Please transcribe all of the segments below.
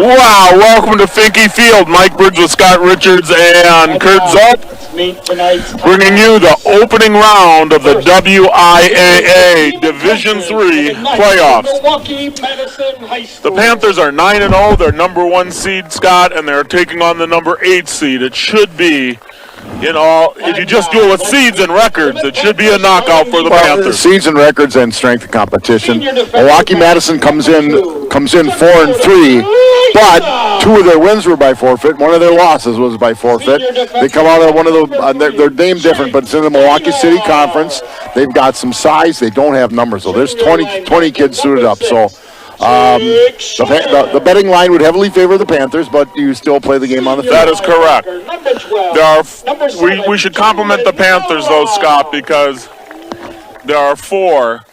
Wow, welcome to Finke Field. Mike Bridge with Scott Richards and Kurt Zupp, bringing you the opening round of the WIAA Division III Playoffs. The Panthers are 9-0. They're number 1 seed, Scott, and they're taking on the number 8 seed. It should be, if you just do it with seeds and records, it should be a knockout for the Panthers. Seeds and records and strength of competition. Milwaukee Madison comes in 4-3, but 2 of their wins were by forfeit. 1 of their losses was by forfeit. They come out of one of the, they're named different, but it's in the Milwaukee City Conference. They've got some size. They don't have numbers, so there's 20 kids suited up. So the betting line would heavily favor the Panthers, but you still play the game on the field. That is correct. We should compliment the Panthers, though, Scott, because there are 4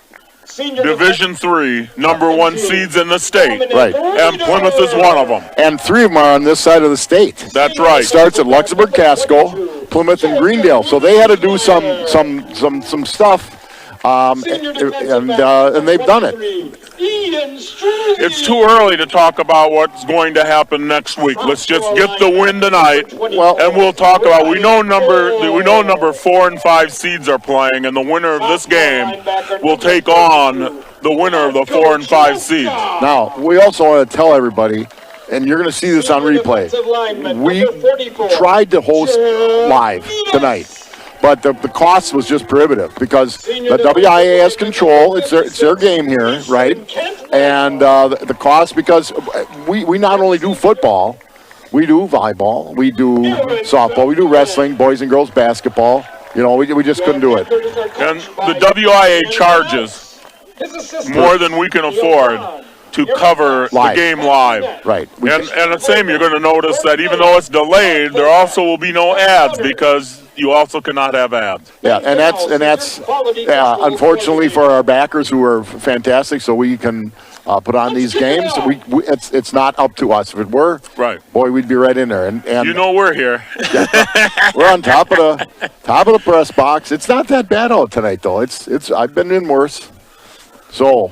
Division III number 1 seeds in the state. Right. And Plymouth is one of them. And 3 of them are on this side of the state. That's right. It starts at Luxembourg, Casco, Plymouth, and Greendale. So they had to do some stuff, and they've done it. It's too early to talk about what's going to happen next week. Let's just get the win tonight, and we'll talk about. We know number 4 and 5 seeds are playing, and the winner of this game will take on the winner of the 4 and 5 seeds. Now, we also want to tell everybody, and you're going to see this on replay. We tried to host live tonight, but the cost was just prohibitive because the WIAA has control. It's their game here, right? And the cost, because we not only do football, we do volleyball, we do softball, we do wrestling, boys and girls basketball. We just couldn't do it. And the WIAA charges more than we can afford to cover the game live. Right. And the same, you're going to notice that even though it's delayed, there also will be no ads because you also cannot have ads. Yeah, and that's unfortunately for our backers who are fantastic, so we can put on these games. It's not up to us. If it were, right, boy, we'd be right in there. And we're here. We're on top of the press box. It's not that bad out tonight, though. It's I've been in worse. So.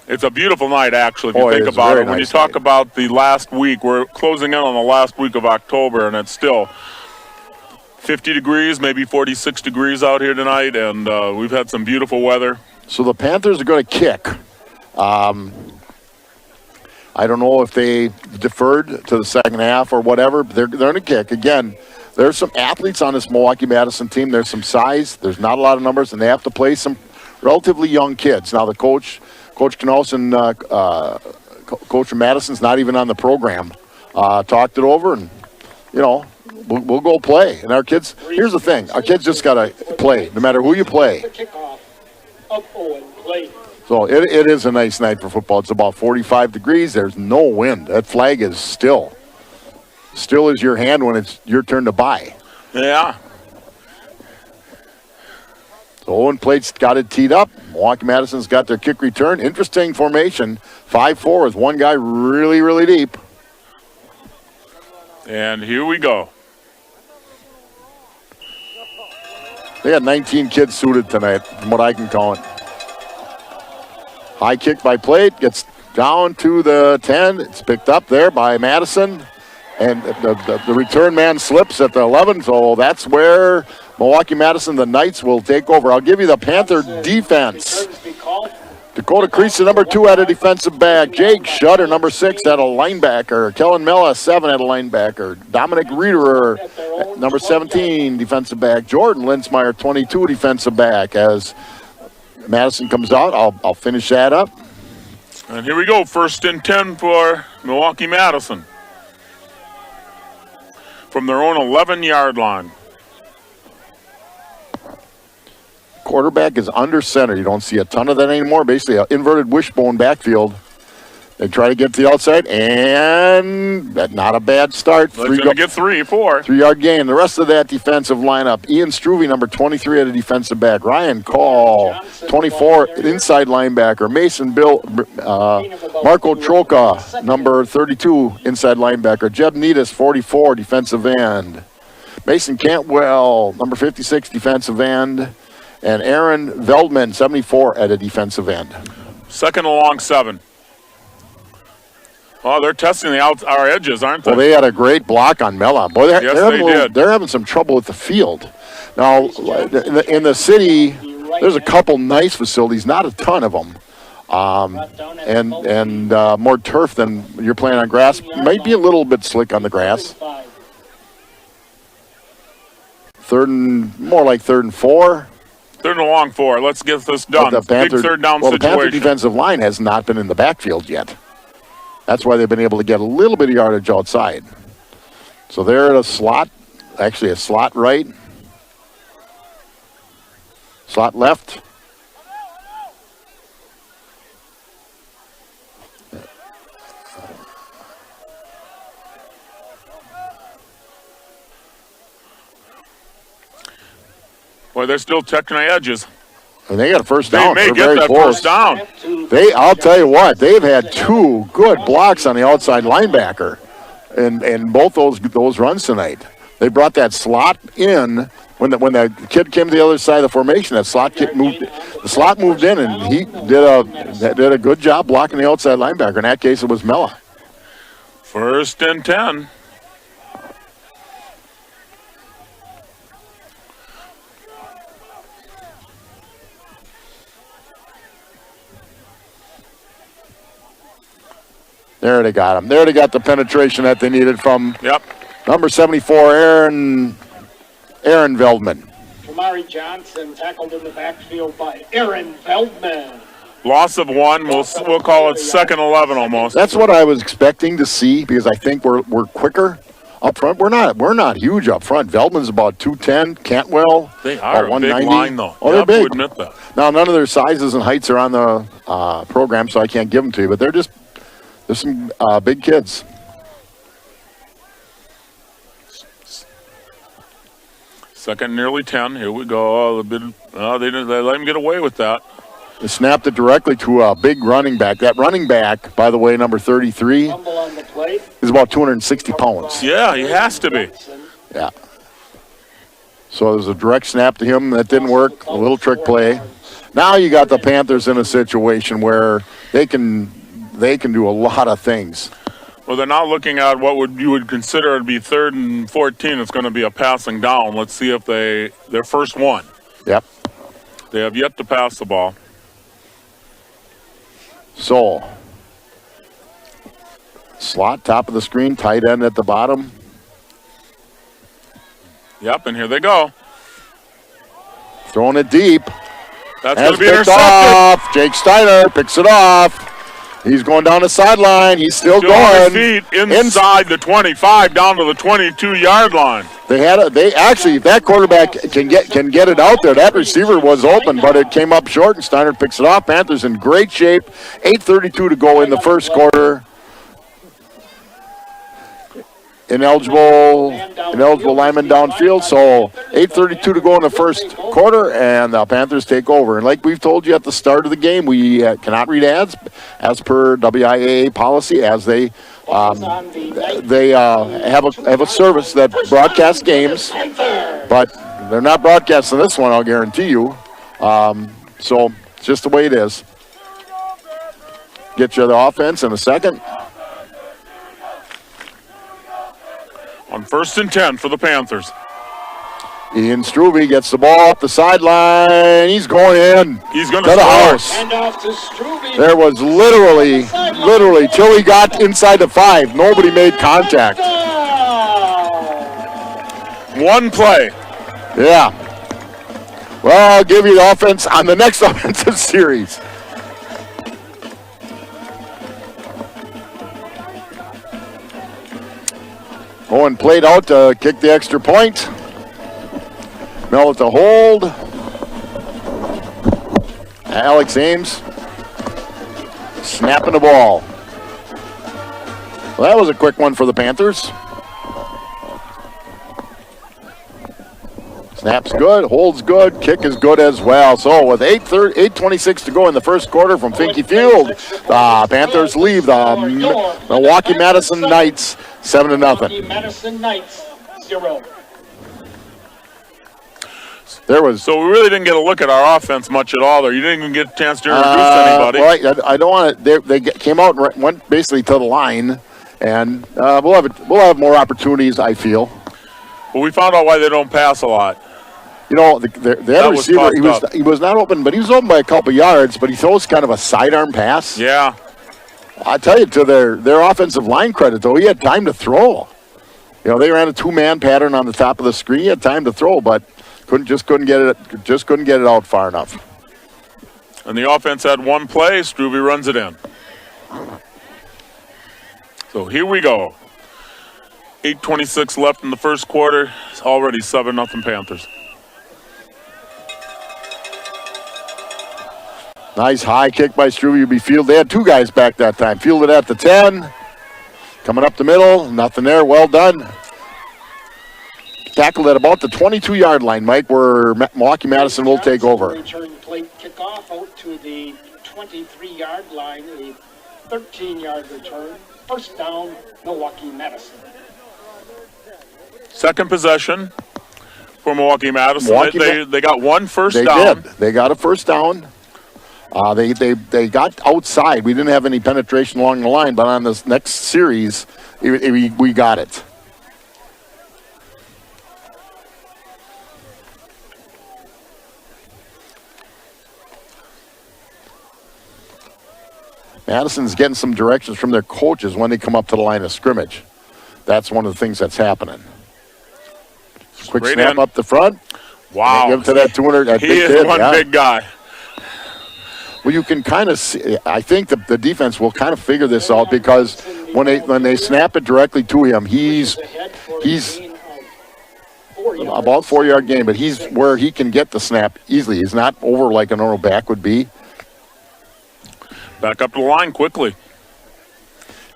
It's a beautiful night, actually, if you think about it. When you talk about the last week, we're closing in on the last week of October, and it's still 50 degrees, maybe 46 degrees out here tonight, and we've had some beautiful weather. So the Panthers are going to kick. I don't know if they deferred to the second half or whatever, but they're going to kick. Again, there's some athletes on this Milwaukee Madison team. There's some size. There's not a lot of numbers, and they have to play some relatively young kids. Now, the Coach Knausen, Coach from Madison's not even on the program. Talked it over, and, we'll go play. And our kids, here's the thing, our kids just got to play, no matter who you play. So it is a nice night for football. It's about 45 degrees. There's no wind. That flag is still as your hand when it's your turn to buy. Yeah. So Owen Plate's got it teed up. Milwaukee Madison's got their kick return. Interesting formation. 5-4 with one guy really, really deep. And here we go. They got 19 kids suited tonight, from what I can count. High kick by Plate. Gets down to the 10. It's picked up there by Madison. And the return man slips at the 11. So that's where Milwaukee Madison, the Knights, will take over. I'll give you the Panther defense. Dakota Crease, number 2, had a defensive back. Jake Shutter, number 6, had a linebacker. Kellen Mella, 7, had a linebacker. Dominic Reederer, number 17, defensive back. Jordan Linsmeyer, 22, defensive back. As Madison comes out, I'll finish that up. And here we go, 1st and 10 for Milwaukee Madison. From their own 11-yard line. Quarterback is under center. You don't see a ton of that anymore. Basically, an inverted wishbone backfield. They try to get to the outside, and not a bad start. They're going to get 3-4. 3-yard gain. The rest of that defensive lineup. Ian Struve, number 23, had a defensive back. Ryan Call, 24, inside linebacker. Mason Bill, Marco Troca, number 32, inside linebacker. Jeb Needus, 44, defensive end. Mason Cantwell, number 56, defensive end. and Aaron Veldman, 74, at a defensive end. Second and long 7. Oh, they're testing our edges, aren't they? Well, they had a great block on Mella. Boy, they're having some trouble with the field. Now, in the city, there's a couple nice facilities, not a ton of them. And more turf than you're playing on grass. Might be a little bit slick on the grass. More like third and 4. Third and long 4. Let's get this done. The Panther, big third down the situation. Panther defensive line has not been in the backfield yet. That's why they've been able to get a little bit of yardage outside. So they're at a slot, actually a slot right, slot left. Boy, they're still checking the edges. And they got a first down. They may They're get that close. first down. I'll tell you what, they've had 2 good blocks on the outside linebacker in both those runs tonight. They brought that slot in when the kid came to the other side of the formation. The slot moved in, and he did a good job blocking the outside linebacker. In that case, it was Mella. First and 10. There they got him. There they got the penetration that they needed from number 74, Aaron Veldman. Kamari Johnson tackled in the backfield by Aaron Veldman. Loss of 1. We'll call it second 11 almost. That's what I was expecting to see because I think we're quicker up front. We're not huge up front. Veldman's about 210. Cantwell they are about a big 190. line though. Oh, they're big. To admit that. Now none of their sizes and heights are on the program, so I can't give them to you. But there's some big kids. Second nearly 10. Here we go. They let him get away with that. They snapped it directly to a big running back. That running back, by the way, number 33, is about 260 pounds. Yeah, he has to be. Yeah. So there's a direct snap to him. That didn't work. A little trick play. Now you got the Panthers in a situation where they can do a lot of things. Well, they're not looking at what you would consider to be 3rd and 14. It's going to be a passing down. Let's see if their first one. Yep. They have yet to pass the ball. So, slot, top of the screen, tight end at the bottom. Yep, and here they go. Throwing it deep. That's going to be intercepted. Off. Jake Steiner picks it off. He's going down the sideline. He's still going. On his feet inside the 25 down to the 22-yard line. If that quarterback can get it out there, that receiver was open, but it came up short, and Steiner picks it off. Panthers in great shape. 8:32 to go in the first quarter. Ineligible lineman downfield, so 8:32 to go in the first quarter, and the Panthers take over. And like we've told you at the start of the game, we cannot read ads as per WIAA policy, as they have a service that broadcasts games, but they're not broadcasting this one, I'll guarantee you. So it's just the way it is. Get you the offense in a second. On 1st and 10 for the Panthers. Ian Struve gets the ball up the sideline. He's going in. He's going to the score. House. There was literally, till he got inside the 5, nobody made contact. One play. Yeah. Well, I'll give you the offense on the next offensive series. Owen played out to kick the extra point. Mel with the hold. Alex Ames snapping the ball. Well, that was a quick one for the Panthers. Snap's good, holds good, kick is good as well. So with 8:26 to go in the first quarter from Finke Field, the Panthers leave the Milwaukee Madison Knights 7-0. Madison Knights 0. There was. So we really didn't get a look at our offense much at all there. You didn't even get a chance to introduce anybody. Well, I don't want to. They came out and went basically to the line, and we'll have more opportunities, I feel. Well, we found out why they don't pass a lot. You know, the other receiver, he was not open, but he was open by a couple yards, but he throws kind of a sidearm pass. Yeah. I tell you, to their offensive line credit, though, he had time to throw. You know, they ran a two-man pattern on the top of the screen. He had time to throw, but couldn't get it out far enough. And the offense had one play. Struve runs it in. So here we go. 8:26 left in the first quarter. It's already 7-0 Panthers. Nice high kick by Struve Field. They had two guys back that time. Fielded at the 10. Coming up the middle. Nothing there. Well done. Tackled at about the 22-yard line, Mike, where Milwaukee Madison will take over. Return plate kickoff out to the 23-yard line, a 13-yard return. First down, Milwaukee Madison. Second possession for Milwaukee Madison. They got one first down. They got a first down. They got outside. We didn't have any penetration along the line, but on this next series, we got it. Madison's getting some directions from their coaches when they come up to the line of scrimmage. That's one of the things that's happening. Quick snap up the front. Wow. Give it to that 200. That he is one big guy. Well, you can kind of see. I think the defense will kind of figure this out because when they snap it directly to him, he's about 4-yard gain, but he's where he can get the snap easily. He's not over like a normal back would be. Back up to the line quickly.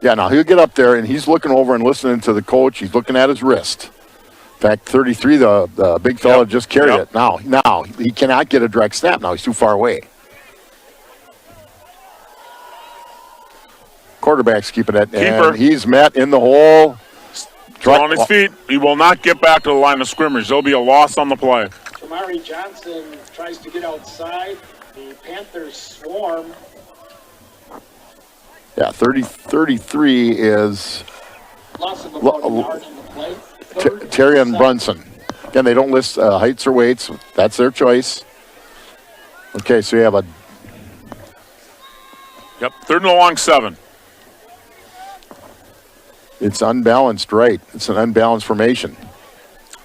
Yeah, now he'll get up there, and he's looking over and listening to the coach. He's looking at his wrist. In fact, 33, the big fella just carried it. Now he cannot get a direct snap. Now he's too far away. Quarterback's keeping it, and he's met in the hole. On his feet. He will not get back to the line of scrimmage. There'll be a loss on the play. Kamari Johnson tries to get outside. The Panthers swarm. Yeah, 33 is Loss of about a yard in the play. Terry and Brunson. Again, they don't list heights or weights. That's their choice. Okay, so you have a... Yep, 3rd and a long 7. It's unbalanced, right. It's an unbalanced formation.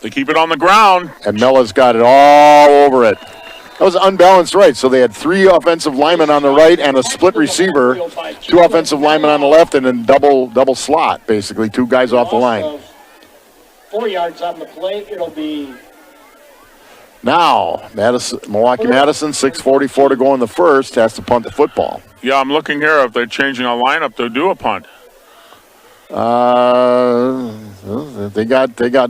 They keep it on the ground. And Mella's got it all over it. That was unbalanced right. So they had 3 offensive linemen on the right and a split receiver, 2 offensive linemen on the left, and then double slot, basically, 2 guys off the line. 4 yards on the play. It'll be... Now, Milwaukee Madison, 6:44 to go in the first, has to punt the football. Yeah, I'm looking here. If they're changing a lineup, they'll do a punt. They got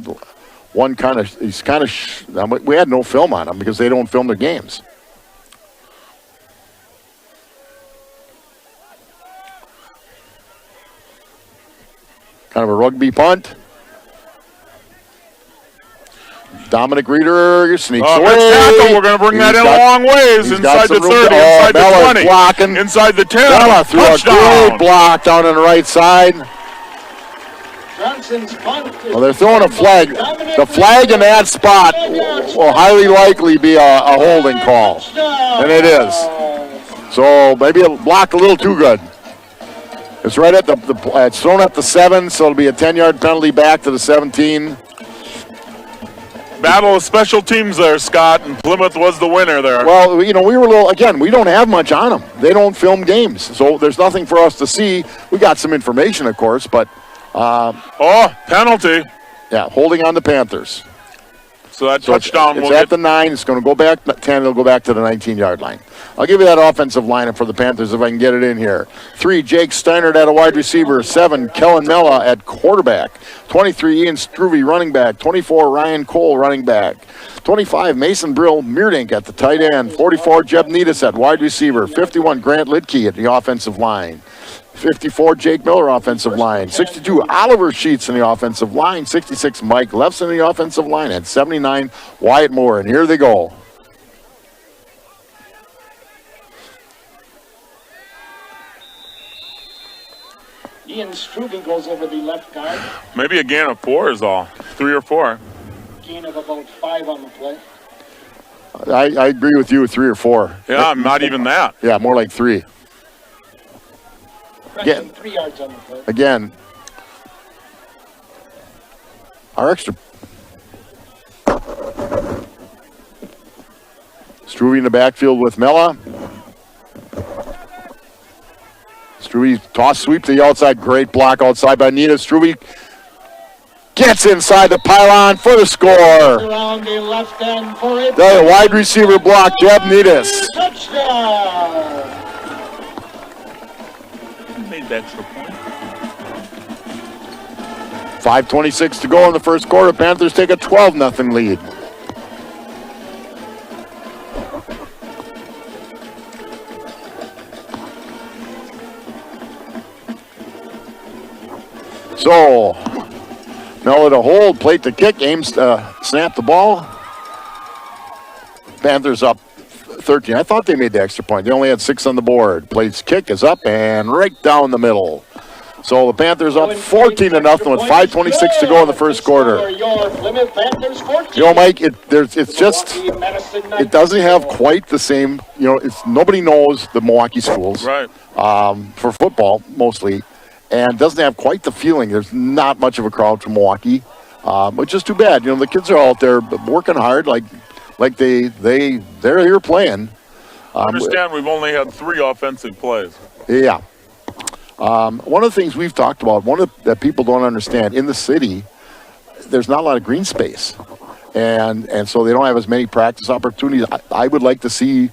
one kind of. He's kind of. We had no film on him because they don't film their games. Kind of a rugby punt. Dominic Reeder sneaks away. Tackle. We're going to bring that in a long ways. Inside the 30, inside the 20, blocking. Inside the 10. Bella threw a great block down on the right side. Well, they're throwing a flag. The flag in that spot will highly likely be a holding call. And it is. So maybe a block a little too good. It's right at it's thrown at the 7, so it'll be a 10-yard penalty back to the 17. Battle of special teams there, Scott, and Plymouth was the winner there. Well, we were a little, again, we don't have much on them. They don't film games, so there's nothing for us to see. We got some information, of course, but... penalty. Yeah, holding on the Panthers. So that touchdown it's at the 9. It's going to go back 10. It'll go back to the 19-yard line. I'll give you that offensive lineup for the Panthers if I can get it in here. 3, Jake Steinert at a wide receiver. 7, Kellen Mella at quarterback. 23, Ian Struve running back. 24, Ryan Cole running back. 25, Mason Brill Meerdink at the tight end. 44, Jeb Needis at wide receiver. 51, Grant Lidke at the offensive line. 54, Jake Miller, offensive line. 62, Oliver Sheets in the offensive line. 66, Mike Lefson in the offensive line. And 79, Wyatt Moore. And here they go. Ian Struve goes over the left guard. Maybe a gain of 4 is all. 3 or 4. Gain of about 5 on the play. I agree with you, 3 or 4. Yeah, not even that. Yeah, more like 3. Again, 3 yards on the play. Again, our extra. Struve in the backfield with Mella. Struve toss sweep to the outside. Great block outside by Nita. Struve gets inside the pylon for the score. Around the left end for it. The wide receiver block, Jeb Needis. Touchdown! Made the extra point. 5:26 to go in the first quarter. Panthers take a 12-0 lead. So, Mella to hold, plate to kick, aims to snap the ball. Panthers up 13. I thought they made the extra point. They only had 6 on the board. Plate's kick is up and right down the middle. So the Panthers up 14-0 with 5:26 to go in the first quarter. You know, Mike, it doesn't have quite the same. You know, nobody knows the Milwaukee schools, Right. For football mostly, and doesn't have quite the feeling. There's not much of a crowd from Milwaukee, which is too bad. You know, the kids are out there working hard, like they're here playing. Understand we've only had 3 offensive plays. Yeah. One of the things we've talked about, that people don't understand, in the city, there's not a lot of green space. And so they don't have as many practice opportunities. I would like to see,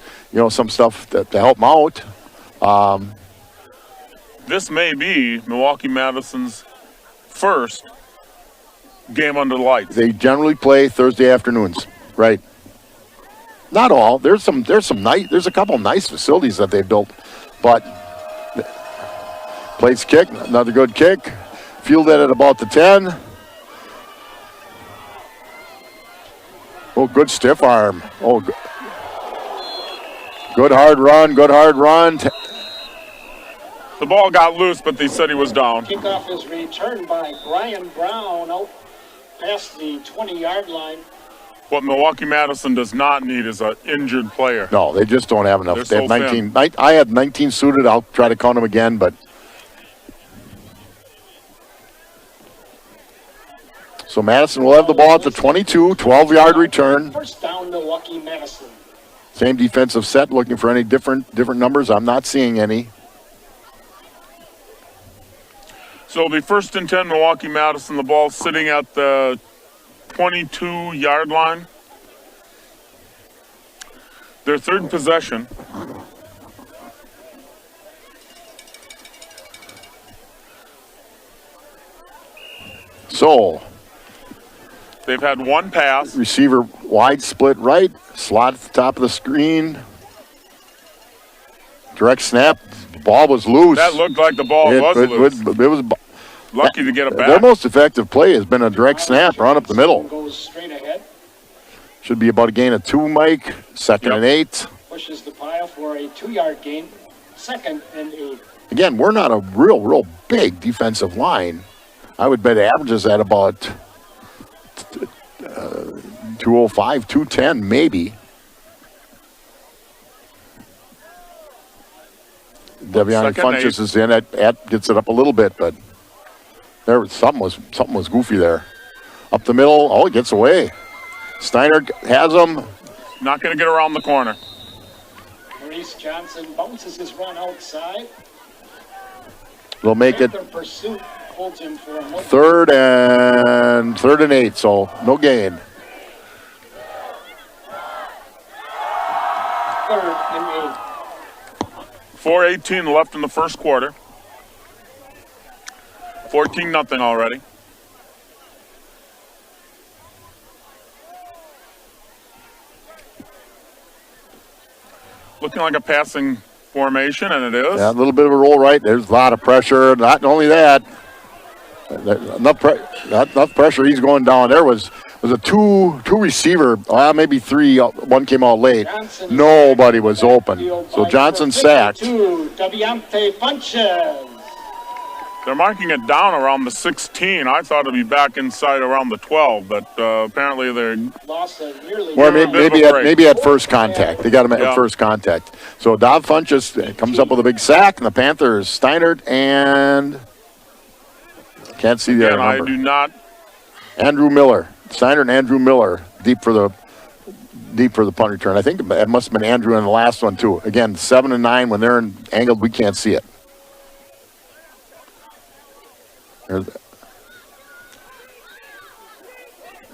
some stuff to help them out. This may be Milwaukee Madison's first game under the lights. They generally play Thursday afternoons, right? Not all. There's a couple nice facilities that they built, but plates kick, another good kick. Fielded at about the 10. Oh, good stiff arm. Oh, good hard run. The ball got loose, but they said he was down. Kickoff is returned by Brian Brown out past the 20-yard line. What Milwaukee Madison does not need is an injured player. No, they just don't have enough. They're They have so 19. thin. I had 19 suited. I'll try to count them again, but. So Madison will have the ball at the 22, 12-yard return. First down, Milwaukee Madison. Same defensive set, looking for any different numbers. I'm not seeing any. So it'll be 1st and 10, Milwaukee Madison. The ball sitting at the 22-yard line. Their third possession. So They've had one pass. receiver wide split right, slot at the top of the screen. Direct snap. Ball was loose. That looked like the ball was loose. It was Lucky to get it their back. most effective play has been a direct snap, run up the middle. Goes straight ahead, Should be about a gain of 2, Mike. Second and 8. pushes the pile for a 2-yard gain. 2nd and 8. Again, we're not a real big defensive line. I would bet averages at about 205, 210 maybe. Devion Second Funches 8. is in. At gets it up a little bit, but something was goofy there. Up the middle. Oh, it gets away. Steiner has him. Not going to get around the corner. Maurice Johnson bounces his run outside. They'll make it Panther pursuit holds him for a moment. third and 8, so no gain. 3rd and 8. 4:18 left in the first quarter. 14-0 already. Looking like a passing formation, and it is. Yeah, a little bit of a roll right. There's a lot of pressure. Not only that, enough pressure. He's going down. There was a two receiver, maybe three. One came out late. Nobody was open. So Johnson sacked. They're marking it down around the 16. I thought it'd be back inside around the 12, but apparently they're. Well, maybe at first contact. They got him at first contact. So Dov Funches comes up with a big sack, and the Panthers, Steinert and can't see the other number. I do not. Andrew Miller, Steinert and Andrew Miller, deep for the punt return. I think it must have been Andrew in the last one too. Again, 7 and 9 when they're angled, we can't see it.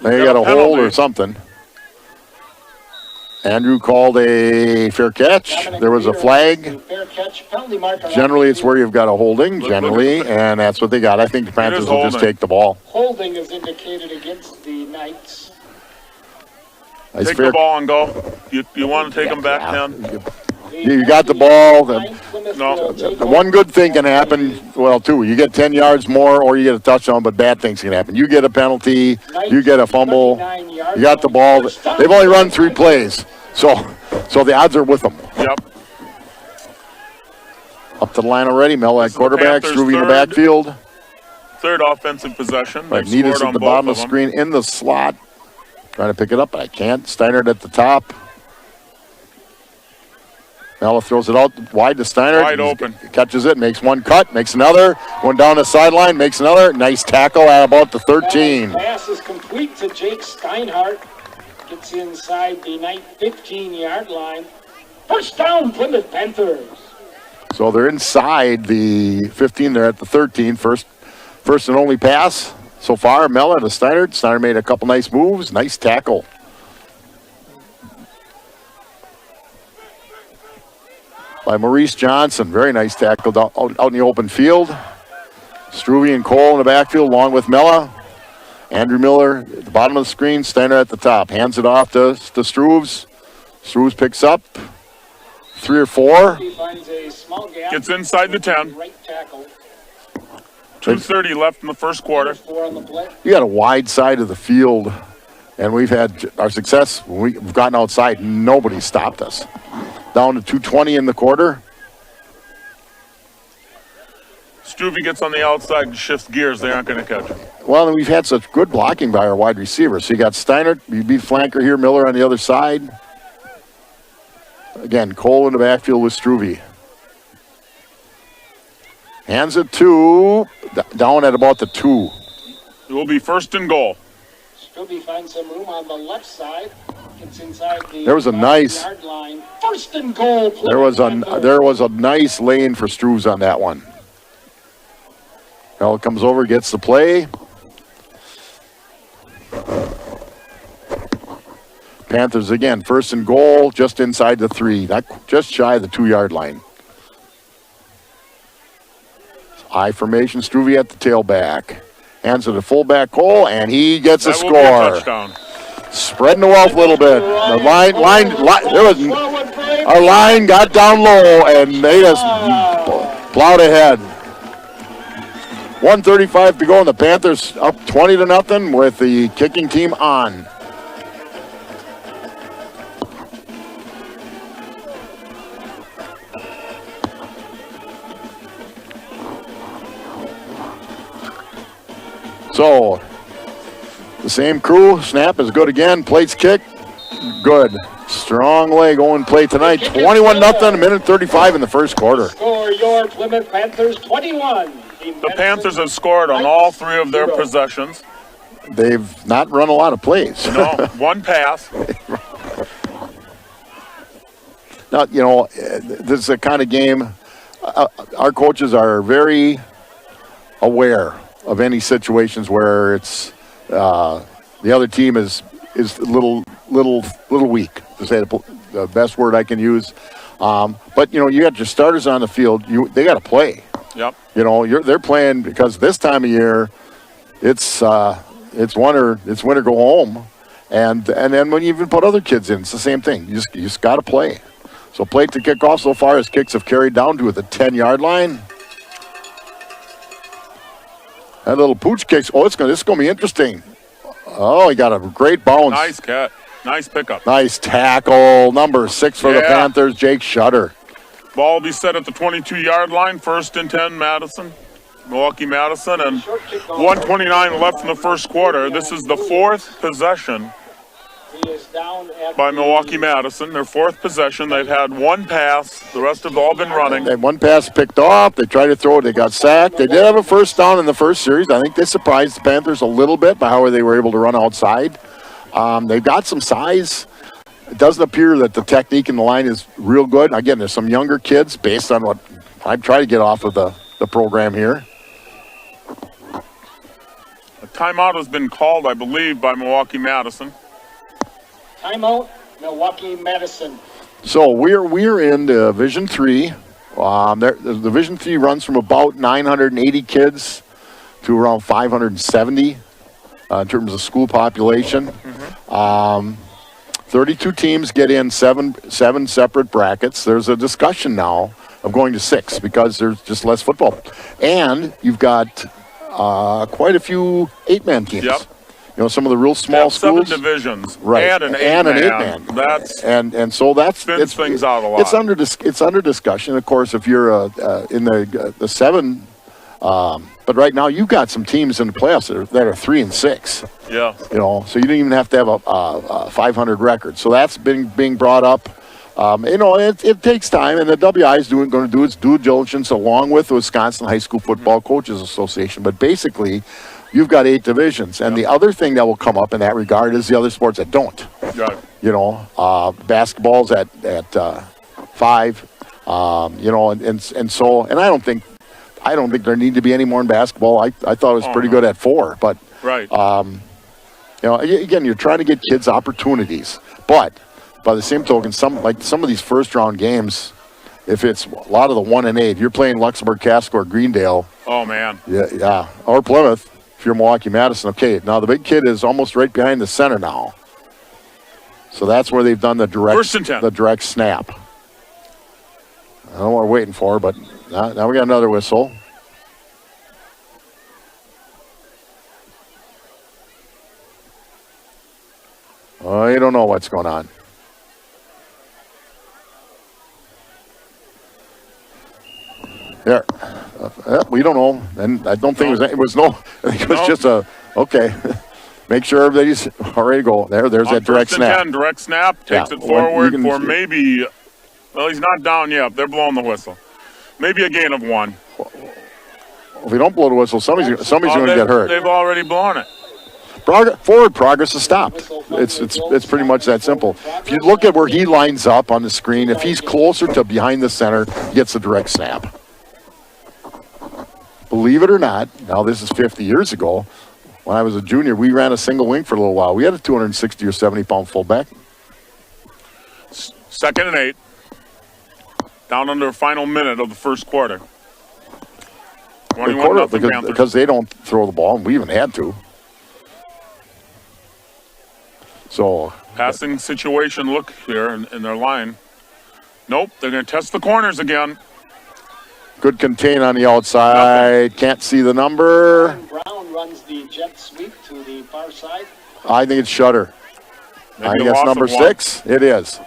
They got a hold or something. Andrew called a fair catch. There was a flag. Generally, it's where you've got a holding, generally, and that's what they got. I think the Panthers will just take the ball. Holding is indicated against the Knights. Take the ball and go. You want to take them back down? You got the ball. The one good thing can happen, well, two. You get 10 yards more or you get a touchdown, but bad things can happen. You get a penalty, you get a fumble, you got the ball. They've only run 3 plays, so the odds are with them. Yep. Up to the line already. Mel at quarterback, Struve in the backfield. Third offensive possession. Right, Needles at the bottom of the screen in the slot. Trying to pick it up, but I can't. Steinert at the top. Mella throws it out wide to Steinert. Wide open. Catches it, makes one cut, makes another. Going down the sideline, makes another. Nice tackle at about the 13. Pass is complete to Jake Steinhardt. Gets inside the 15-yard line. First down, Plymouth Panthers. So they're inside the 15. They're at the 13. First and only pass so far. Mella to Steinert. Steinert made a couple nice moves. Nice tackle. By Maurice Johnson. Very nice tackle out in the open field. Struve and Cole in the backfield along with Mella. Andrew Miller at the bottom of the screen. Steinert at the top. Hands it off to Struve. Struve picks up 3 or 4. Gets inside the 10. 2:30 left in the first quarter. You got a wide side of the field, and we've had our success. When we've gotten outside, nobody stopped us. Down to 2:20 in the quarter. Struve gets on the outside and shifts gears. They aren't going to catch him. Well, and we've had such good blocking by our wide receivers. So you got Steinert, you beat flanker here, Miller on the other side. Again, Cole in the backfield with Struve. Hands it to, down at about the 2. It will be first and goal. Struve finds some room on the left side. Gets inside the there was a nice yard line. First and goal. There was a nice lane for Struve on that one. Now it comes over, gets the play. Panthers again, first and goal, just inside the 3, just shy of the 2-yard line. I formation, Struve at the tailback. Hands it to fullback Cole, and he gets a score. Touchdown. Spreading the wealth a little bit. The line, our line got down low, and they just plowed ahead. 1:35 to go, and the Panthers up 20-0 with the kicking team on. So, the same crew. Snap is good again. Plates kick. Good. Strong leg on play tonight. 21-0, a minute 35 in the first quarter. Score your Plymouth Panthers 21. The Panthers have scored on all 3 of their possessions. They've not run a lot of plays. No, one pass. Now, this is a kind of game. Our coaches are very aware of any situations where it's the other team is a little weak, to say the best word I can use. But you got your starters on the field. They got to play. Yep. They're playing because this time of year, it's win or go home, and then when you even put other kids in, it's the same thing. You just got to play. So plate to kick off so far as kicks have carried down to the 10-yard line. That little pooch kicks. Oh, this is going to be interesting. Oh, he got a great bounce. Nice cat. Nice pickup. Nice tackle. Number 6 for the Panthers, Jake Shutter. Ball will be set at the 22-yard line. 1st and 10, Madison. Milwaukee Madison, and 1:29 left in the first quarter. This is the 4th possession by Milwaukee Madison. Their 4th possession. They've had one pass. The rest have all been running. They had one pass picked off. They tried to throw it. They got sacked. They did have a first down in the first series. I think they surprised the Panthers a little bit by how they were able to run outside. They've got some size. It doesn't appear that the technique in the line is real good. Again, there's some younger kids based on what I've tried to get off of the program here. A timeout has been called, I believe, by Milwaukee Madison. Timeout, Milwaukee Madison. So we're in Division 3. The Division 3 runs from about 980 kids to around 570 in terms of school population. 32 teams get in seven separate brackets. There's a discussion now of going to 6 because there's just less football. And you've got quite a few 8-man teams. Yep. You know, some of the real small schools. 7 divisions. Right. And an 8-man. That's and so that's spins things out a lot. It's under discussion. Of course, if you're in the 7, but right now you've got some teams in the playoffs that are 3 and 6. Yeah. You know, so you don't even have to have a 500 record. So that's being brought up. You know, it takes time, and the WI is going to do its due diligence along with the Wisconsin High School Football Coaches Association. But basically, you've got 8 divisions, and the other thing that will come up in that regard is the other sports that don't. Right. You know, basketball's at 5. You know, and so I don't think there need to be any more in basketball. I thought it was pretty good at 4, but right. You know, again, you're trying to get kids opportunities, but by the same token, some of these first round games, if it's a lot of the 1 and 8, you're playing Luxembourg, Casco, or Greendale. Oh man. Yeah, or Plymouth if you're Milwaukee Madison. Okay, now the big kid is almost right behind the center now, so that's where they've done the direct snap. I don't know what we're waiting for, but now we got another whistle. Oh, you don't know what's going on. There. We don't know. And I don't think it was just a, okay. Make sure everybody's ready to go. There's that direct snap. 10, direct snap, takes it forward for maybe, well, he's not down yet. They're blowing the whistle. Maybe a gain of 1. If we don't blow the whistle, somebody's going to get hurt. They've already blown it. Forward progress is stopped. It's pretty much that simple. If you look at where he lines up on the screen, if he's closer to behind the center, he gets the direct snap. Believe it or not, now this is 50 years ago. When I was a junior, we ran a single wing for a little while. We had a 260 or 70-pound fullback. 2nd and 8. Down under a final minute of the first quarter. 21-0 Panthers. Because they don't throw the ball, and we even had to. So passing situation look here in their line. Nope, they're going to test the corners again. Good contain on the outside. Can't see the number. Brown runs the jet sweep to the far side. I think it's Shutter. Maybe I think it's number 6. It is.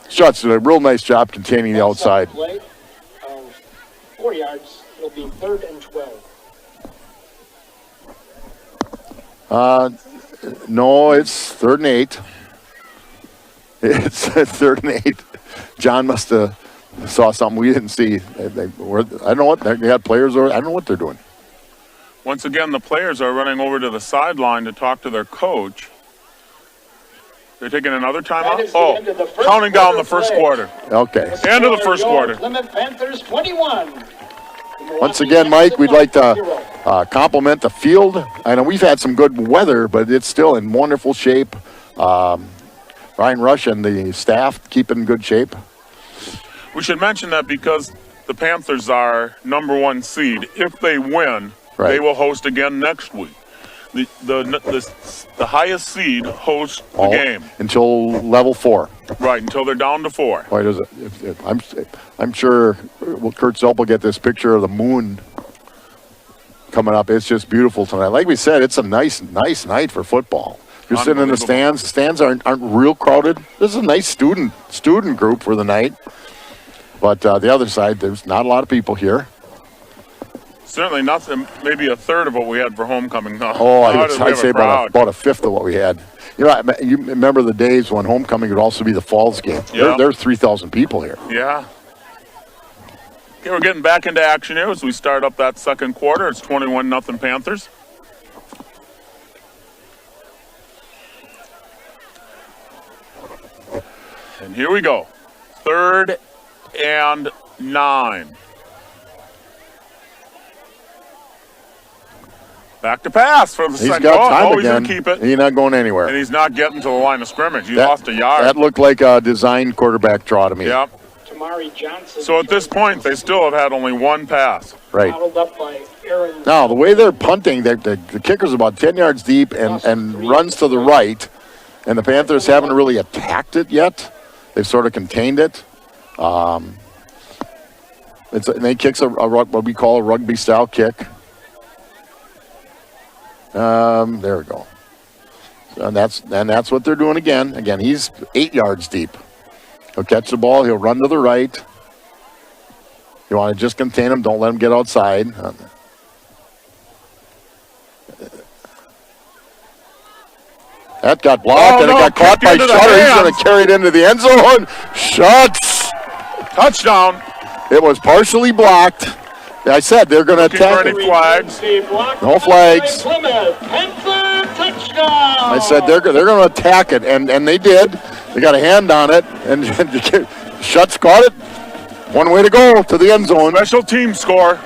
Shutt's did a real nice job containing the outside. Play of 4 yards. It'll be 3rd and 12. No, it's 3rd and 8. It's 3rd and 8. John must have saw something we didn't see. I don't know what they had players over. I don't know what they're doing. Once again, the players are running over to the sideline to talk to their coach. They're taking another timeout. Counting down the first quarter. Okay. End of the first quarter. Plymouth Panthers 21. Once again, Mike, we'd like to compliment the field. I know we've had some good weather, but it's still in wonderful shape. Ryan Rush and the staff keep in good shape. We should mention that because the Panthers are number 1 seed. If they win, they will host again next week. the highest seed hosts the game. Until level 4. Right, until they're down to 4. Why does it? I'm sure Kurt Zelp will get this picture of the moon coming up. It's just beautiful tonight. Like we said, it's a nice night for football. You're sitting in the stands. The stands aren't real crowded. This is a nice student group for the night. But the other side, there's not a lot of people here. Certainly nothing, maybe a third of what we had for homecoming. Oh, I'd say about a fifth of what we had. You know, you remember the days when homecoming would also be the Falls game. Yeah. There's 3,000 people here. Yeah. Okay, we're getting back into action here as we start up that second quarter. It's 21-0 Panthers. And here we go. 3rd and 9. Back to pass for the second. He's got time he's again. He's going to keep it. He's not going anywhere. And he's not getting to the line of scrimmage. He lost a yard. That looked like a designed quarterback draw to me. Yep. So at this point, they still have had only one pass. Right. Up by Aaron. Now, the way they're punting, the kicker's about 10 yards deep and runs to the right, and the Panthers haven't really attacked it yet. They've sort of contained it. And he kicks what we call a rugby-style kick. There we go. And that's what they're doing again. Again, he's 8 yards deep. He'll catch the ball. He'll run to the right. You want to just contain him. Don't let him get outside. That got blocked, and it got caught by Shutter. He's going to carry it into the end zone. Shuts. Touchdown. It was partially blocked. I said they're going to attack. Any flags? No flags. Plymouth Panther touchdown. I said they're going to attack it, and they did. They got a hand on it, and Shuts caught it. One way to go to the end zone. Special team score.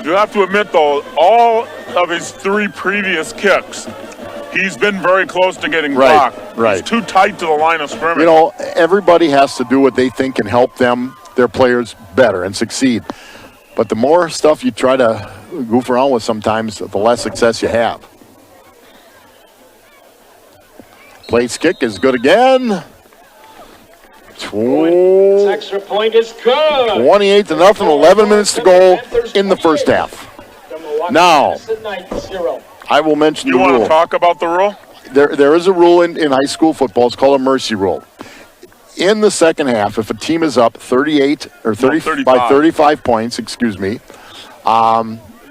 You have to admit, though, all of his 3 previous kicks, he's been very close to getting blocked. Right. He's too tight to the line of scrimmage. You know, everybody has to do what they think can help their players better and succeed. But the more stuff you try to goof around with sometimes, the less success you have. Place kick is good again. This extra point is good. 28-0, 11 minutes to go in the first half. Now, I will mention the rule. You want to talk about the rule? There is a rule in high school football. It's called a mercy rule. In the second half, if a team is up 35 points,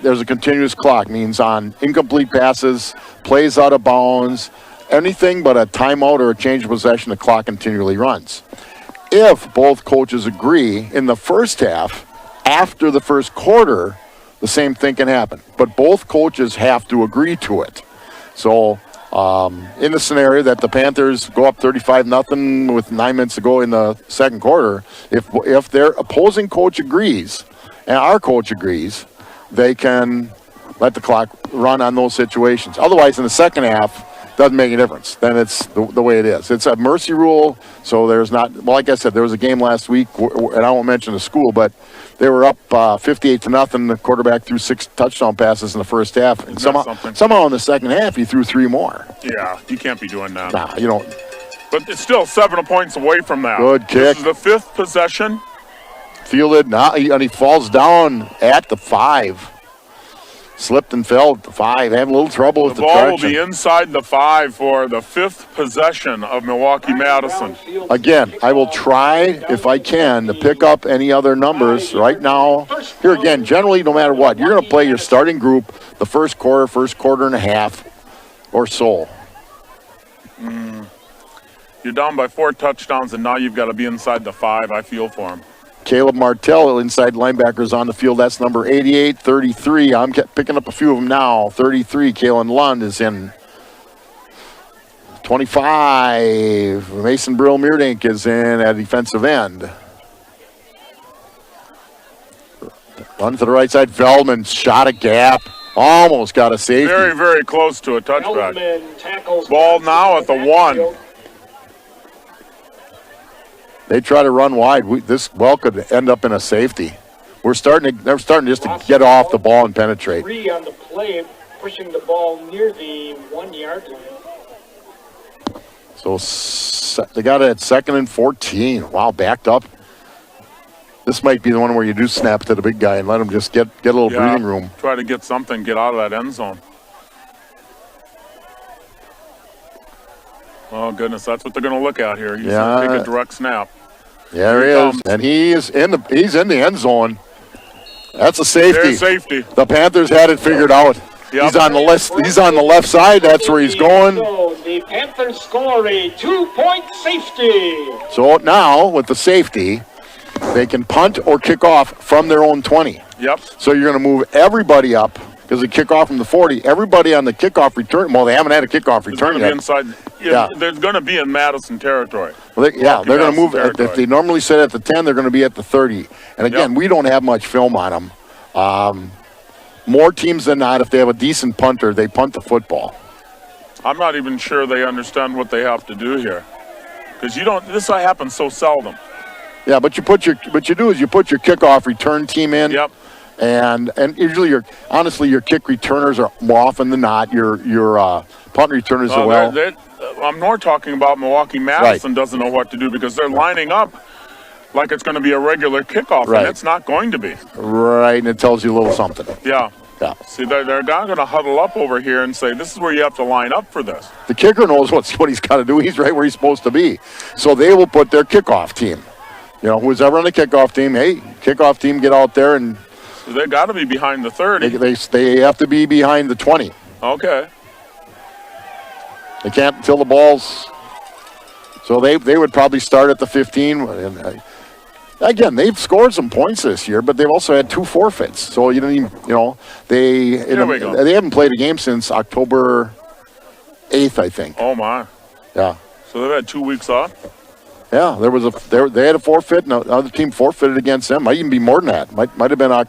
there's a continuous clock. Means on incomplete passes, plays out of bounds, anything but a timeout or a change of possession, the clock continually runs. If both coaches agree in the first half, after the first quarter, the same thing can happen. But both coaches have to agree to it. So in the scenario that the Panthers go up 35-0 with 9 minutes to go in the second quarter, if their opposing coach agrees and our coach agrees, they can let the clock run on those situations. Otherwise, in the second half, doesn't make a difference. Then it's the way it is. It's a mercy rule, so there's not, well, like I said, there was a game last week, and I won't mention the school, but they were up 58-0. The quarterback threw 6 touchdown passes in the first half, and somehow in the second half, he threw 3 more. Yeah, you can't be doing that. Nah, you don't. But it's still 7 points away from that. Good kick. This is the 5th possession. Fielded, and he falls down at the 5. Slipped and fell at the 5. Having a little trouble with the ball traction. Will be inside the 5 for the 5th possession of Milwaukee Madison. Again, I will try, if I can, to pick up any other numbers right now. Here again, generally, no matter what, you're going to play your starting group the first quarter and a half or so. You're down by 4 touchdowns, and now you've got to be inside the 5. I feel for him. Caleb Martell, inside linebackers on the field. That's number 88, 33. I'm picking up a few of them now. 33, Kalen Lund is in. 25, Mason Brill-Meerdink is in at defensive end. Run to the right side. Feldman shot a gap. Almost got a safety. Very, very close to a touchback. Ball now at the 1. They try to run wide. This well could end up in a safety. they're starting just to get off the ball and penetrate. 3 on the play, pushing the ball near the 1 yard line. So they got it at 2nd and 14. Wow, backed up. This might be the one where you do snap to the big guy and let him just get a little breathing room. Try to get something, get out of that end zone. Oh, goodness, that's what they're going to look at here. He's going to take a direct snap. Yeah, there he is. And he's in the end zone. That's a safety. There's safety. The Panthers had it figured out. Yep. He's on the left side. That's where he's going. The Panthers score a 2-point safety. So now with the safety, they can punt or kick off from their own 20. Yep. So you're going to move everybody up because they kick off from the 40. Everybody on the kickoff return. Well, they haven't had a kickoff return yet. Inside. Yeah. They're going to be in Madison territory. Well, they're going to move. If they normally sit at the 10, they're going to be at the 30. And again, we don't have much film on them. More teams than not, if they have a decent punter, they punt the football. I'm not even sure they understand what they have to do here, because this happens so seldom. Yeah, but you put your kickoff return team in. Yep. And usually your kick returners are more often than not your punt returners as well. I'm more talking about Milwaukee Madison doesn't know what to do because they're lining up like it's going to be a regular kickoff, and it's not going to be. Right, and it tells you a little something. Yeah. See, they're not going to huddle up over here and say, this is where you have to line up for this. The kicker knows what he's got to do. He's right where he's supposed to be. So they will put their kickoff team. Who's ever on the kickoff team, hey, kickoff team, get out there and... So they got to be behind the 30. They have to be behind the 20. Okay. They can't until the ball's... So they would probably start at the 15. And, again, they've scored some points this year, but they've also had 2 forfeits. So they haven't played a game since October 8th, I think. Oh my. Yeah. So they've had 2 weeks off. Yeah, they had a forfeit, and another team forfeited against them. Might even be more than that. Might have been might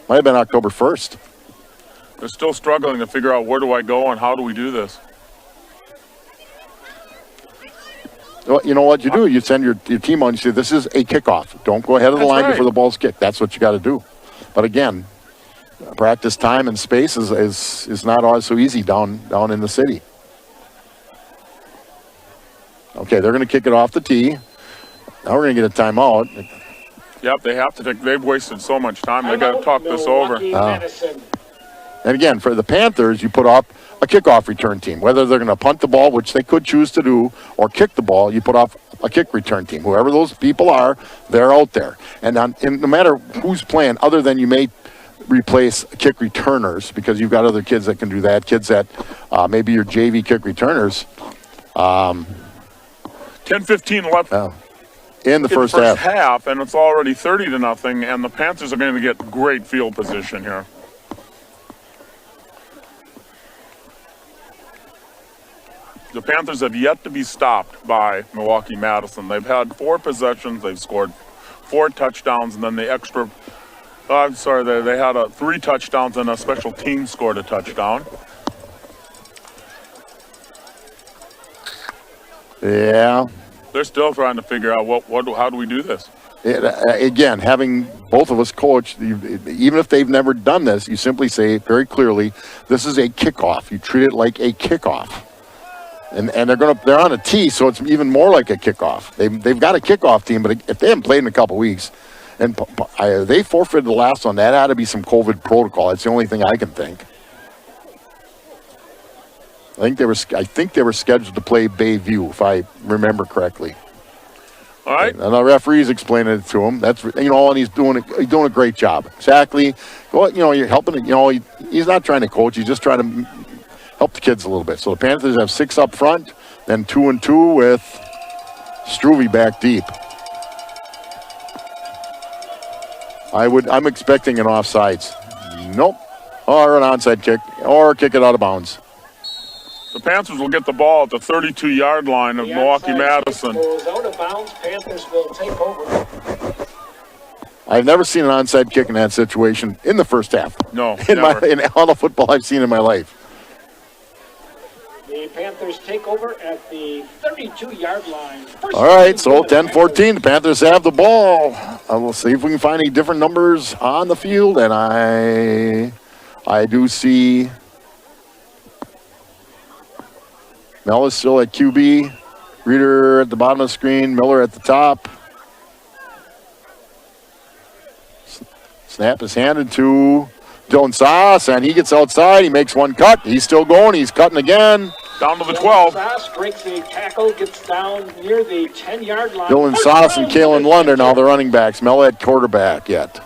have been October 1st. They're still struggling to figure out where do I go and how do we do this. Well, you know what you do? You send your team on. You say, this is a kickoff. Don't go ahead of the line before the ball's kicked. That's what you got to do. But again, practice time and space is not always so easy down in the city. Okay, they're going to kick it off the tee. Now we're going to get a timeout. Yep, they have to. They've wasted so much time. They got to talk this over. And again, for the Panthers, you put up a kickoff return team. Whether they're going to punt the ball, which they could choose to do, or kick the ball, you put off a kick return team. Whoever those people are, they're out there. And no matter who's playing, other than you may replace kick returners, because you've got other kids that can do that, kids that maybe your JV kick returners. 10-15 left. In the first half, and it's already 30-0, and the Panthers are going to get great field position here. The Panthers have yet to be stopped by Milwaukee Madison. They've had 4 possessions. They've scored 4 touchdowns, and then the extra... they had 3 touchdowns, and a special team scored a touchdown. Yeah. They're still trying to figure out how do we do this? Again, having both of us coach, even if they've never done this, you simply say very clearly, this is a kickoff. You treat it like a kickoff. And they're on a tee, so it's even more like a kickoff. They've got a kickoff team, but if they haven't played in a couple weeks, and they forfeited the last one, that ought to be some COVID protocol. That's the only thing I can think. I think they were scheduled to play Bayview, if I remember correctly. All right. And the referee's explaining it to him. That's and he's doing a great job. Exactly. Well, you're helping. He's not trying to coach. He's just trying to help the kids a little bit. So the Panthers have 6 up front, then 2 and 2 with Struve back deep. I'm expecting an offsides. Nope. Or an onside kick, or kick it out of bounds. The Panthers will get the ball at the 32-yard line of Milwaukee Madison. Goes out of bounds. Panthers will take over. I've never seen an onside kick in that situation in the first half. No, in all the football I've seen in my life. The Panthers take over at the 32-yard line. All right, so 10-14, the Panthers have the ball. We'll see if we can find any different numbers on the field, and I do see Mel is still at QB, Reader at the bottom of the screen, Miller at the top. Snap is handed to Dylan Sauce, and he gets outside. He makes one cut. He's still going. He's cutting again. Down to the 12. Sauce breaks a tackle, gets down near the 10-yard line. Dylan Sauce and Kalen Lund are now the running backs. Mel at quarterback yet.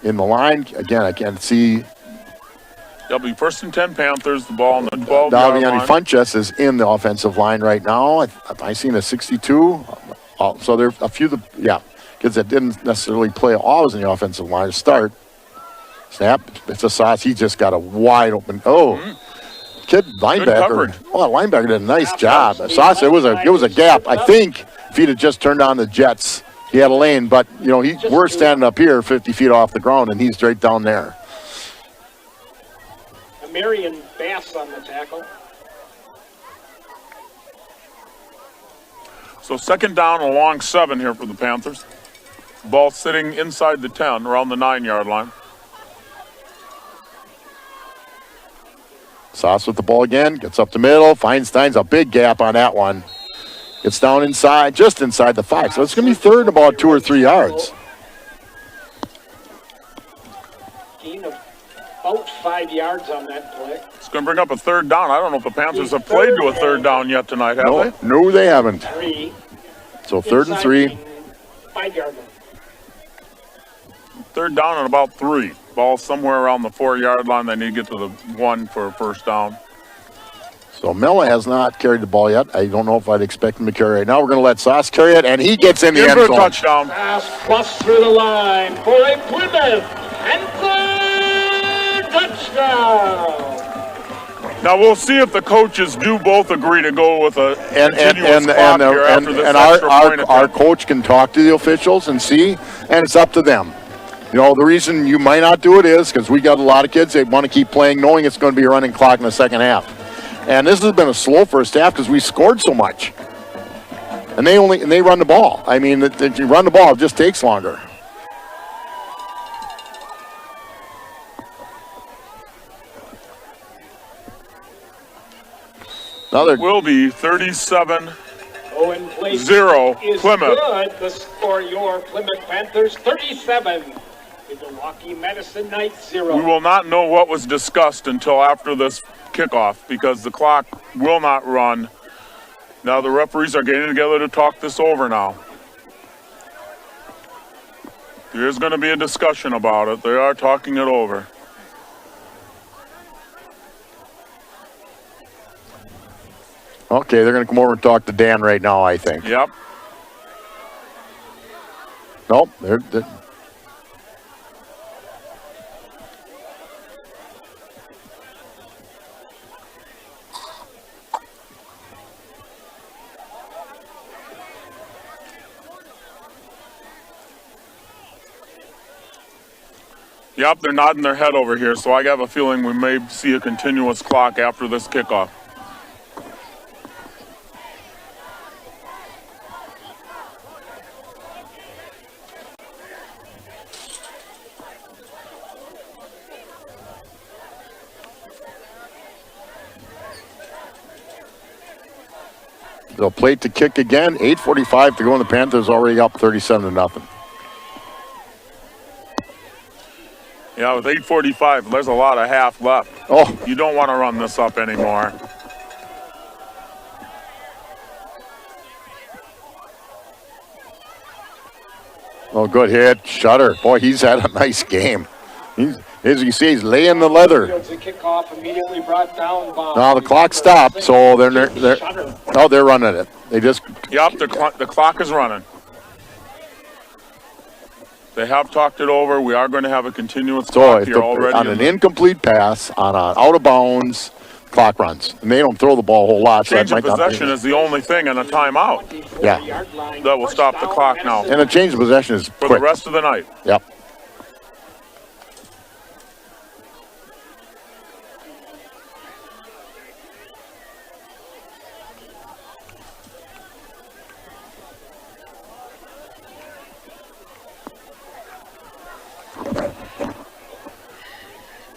In the line, again, I can't see. That'll be 1st and 10 Panthers. The ball on the 12-yard Daviani line. Funches is in the offensive line right now. I seen a 62. So there are a few, kids that didn't necessarily play always in the offensive line to start. Snap, it's a Sauce. He just got a wide open. Kid linebacker. Linebacker did a nice job. Sauce, it was a gap. I think if he'd have just turned on the jets, he had a lane. But we're standing up here 50 feet off the ground, and he's straight down there. Marion Bass on the tackle. So 2nd down along 7 here for the Panthers. Ball sitting inside the 10, around the 9-yard line. Sauce with the ball again, gets up the middle. Feinstein's a big gap on that one. Gets down inside, just inside the 5. So it's going to be 3rd and about 2 or 3 yards. Gain of about 5 yards on that play. It's going to bring up a 3rd down. I don't know if the Panthers have played to a 3rd down yet tonight, have they? No, they haven't. 3. So 3rd and 3. 5-yard line. 3rd down and about 3. Ball somewhere around the 4-yard line. They need to get to the 1 for a 1st down. So Mella has not carried the ball yet. I don't know if I'd expect him to carry it. Now we're going to let Sauce carry it, and he gets in the end zone. Touchdown. Pass busts through the line for a Plymouth Panther touchdown. Now we'll see if the coaches do both agree to go with a continuous clock here after this extra point our coach can talk to the officials and see, and it's up to them. The reason you might not do it is because we got a lot of kids that want to keep playing knowing it's going to be a running clock in the second half. And this has been a slow first half because we scored so much. And they run the ball. I mean, if you run the ball, it just takes longer. It will be 37-0 is Plymouth. Good. The score, your Plymouth Panthers 37. The Milwaukee Madison Knights 0. We will not know what was discussed until after this kickoff because the clock will not run. Now the referees are getting together to talk this over now. There's going to be a discussion about it. They are talking it over. Okay, they're going to come over and talk to Dan right now, I think. Yep. Nope, Yep, they're nodding their head over here, so I have a feeling we may see a continuous clock after this kickoff. They'll play to kick again. 8:45 to go, and the Panthers already up 37-0. Yeah, with 8:45, there's a lot of half left. Oh, you don't want to run this up anymore. Oh, good hit. Shutter. Boy, he's had a nice game. As you see, he's laying the leather. Kickoff immediately brought down by Now the clock stopped, so they're running it. They just. Yep, the clock is running. They have talked it over. We are going to have a continuous clock here already. On an incomplete pass, on an out of bounds, clock runs. And they don't throw the ball a whole lot. Change of possession is the only thing, and a timeout. Yeah. That will stop the clock now. And a change of possession is for quick. The rest of the night. Yep.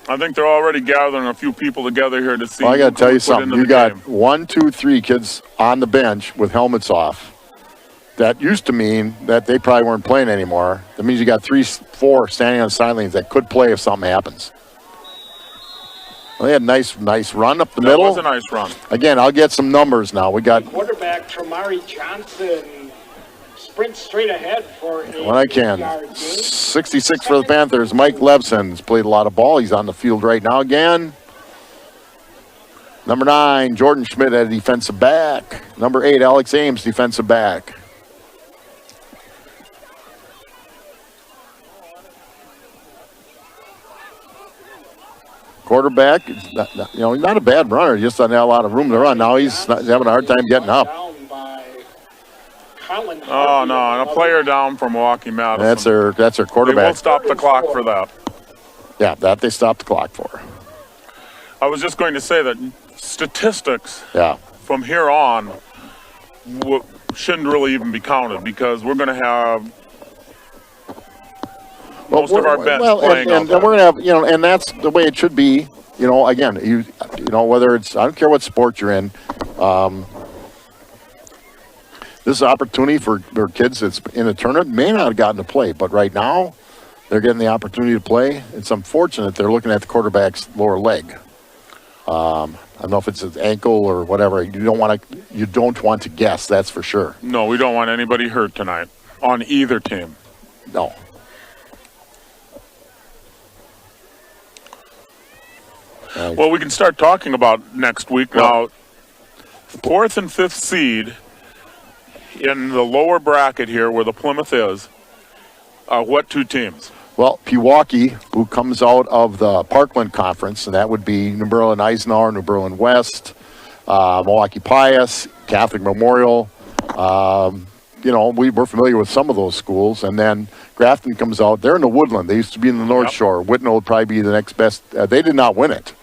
I think they're already gathering a few people together here to see. Well, I got to tell you who put something. into You the got game. 1, 2, 3 kids on the bench with helmets off. That used to mean that they probably weren't playing anymore. That means you got 3, 4 standing on the sidelines that could play if something happens. Well, they had a nice run up the middle. That was a nice run. Again, I'll get some numbers now. We got Quarterback Tramari Johnson sprints straight ahead for a when I can. 8-yard gain. 66 for the Panthers. Mike Levson's played a lot of ball. He's on the field right now again. Number 9, Jordan Schmidt at defensive back. Number 8, Alex Ames, defensive back. Quarterback, not a bad runner. Just doesn't have a lot of room to run. Now he's having a hard time getting up. Oh no, and a player down from Milwaukee Madison. That's their quarterback. They won't stop the clock for that. Yeah, that they stopped the clock for. I was just going to say that statistics from here on shouldn't really even be counted because we're going to have most of our bets playing and we're going to have, and that's the way it should be. Again, whether it's, I don't care what sport you're in. This is an opportunity for kids that's in a tournament may not have gotten to play, but right now they're getting the opportunity to play. It's unfortunate they're looking at the quarterback's lower leg. I don't know if it's his ankle or whatever. You don't want to guess. That's for sure. No, we don't want anybody hurt tonight on either team. No. Well, we can start talking about next week now. 4th and 5th seed in the lower bracket here, where the Plymouth is. What 2 teams? Well, Pewaukee, who comes out of the Parkland Conference, and that would be New Berlin Eisenhower, New Berlin West, Milwaukee Pius, Catholic Memorial. We're familiar with some of those schools. And then Grafton comes out. They're in the Woodland. They used to be in the North Shore. Whitnall would probably be the next best. They did not win it.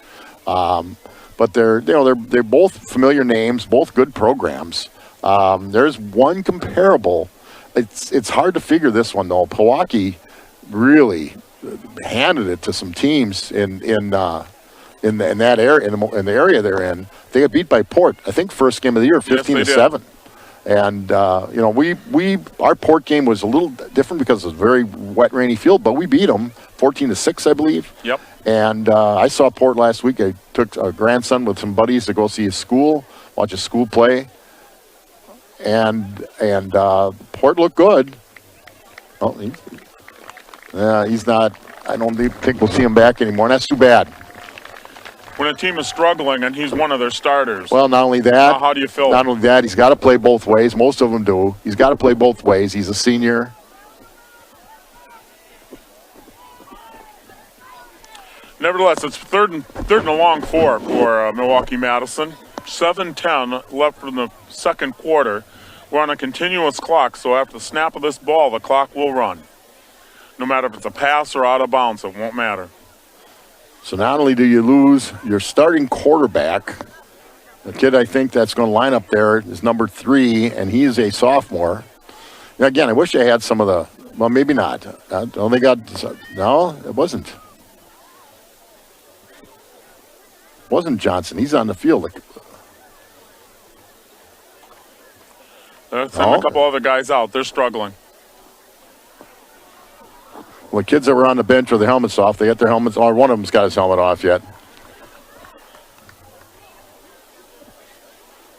But they're both familiar names, both good programs. There's one comparable. It's hard to figure this one, though. Pewaukee really handed it to some teams in that area, in the area they're in. They got beat by Port, I think, first game of the year, 15-7. And our Port game was a little different because it was a very wet, rainy field, but we beat them 14-6, I believe. Yep. And I saw Port last week. I took a grandson with some buddies to go see his school, watch his school play, and Port looked good. Oh, he's not. I don't think we'll see him back anymore, and that's too bad. When a team is struggling and he's one of their starters. Well, not only that. How do you feel? Not only that, he's got to play both ways. Most of them do. He's got to play both ways. He's a senior. Nevertheless, it's third and a long 4 for Milwaukee Madison. 7:10 left from the second quarter. We're on a continuous clock, so after the snap of this ball, the clock will run. No matter if it's a pass or out of bounds, it won't matter. So not only do you lose your starting quarterback, the kid I think that's going to line up there is number 3, and he is a sophomore. Now, again, I wish I had some of the, well, maybe not. No, it wasn't. It wasn't Johnson. He's on the field. They're sending a couple other guys out. They're struggling. Well, the kids that were on the bench with their helmets off, they got their helmets, or one of them's got his helmet off yet.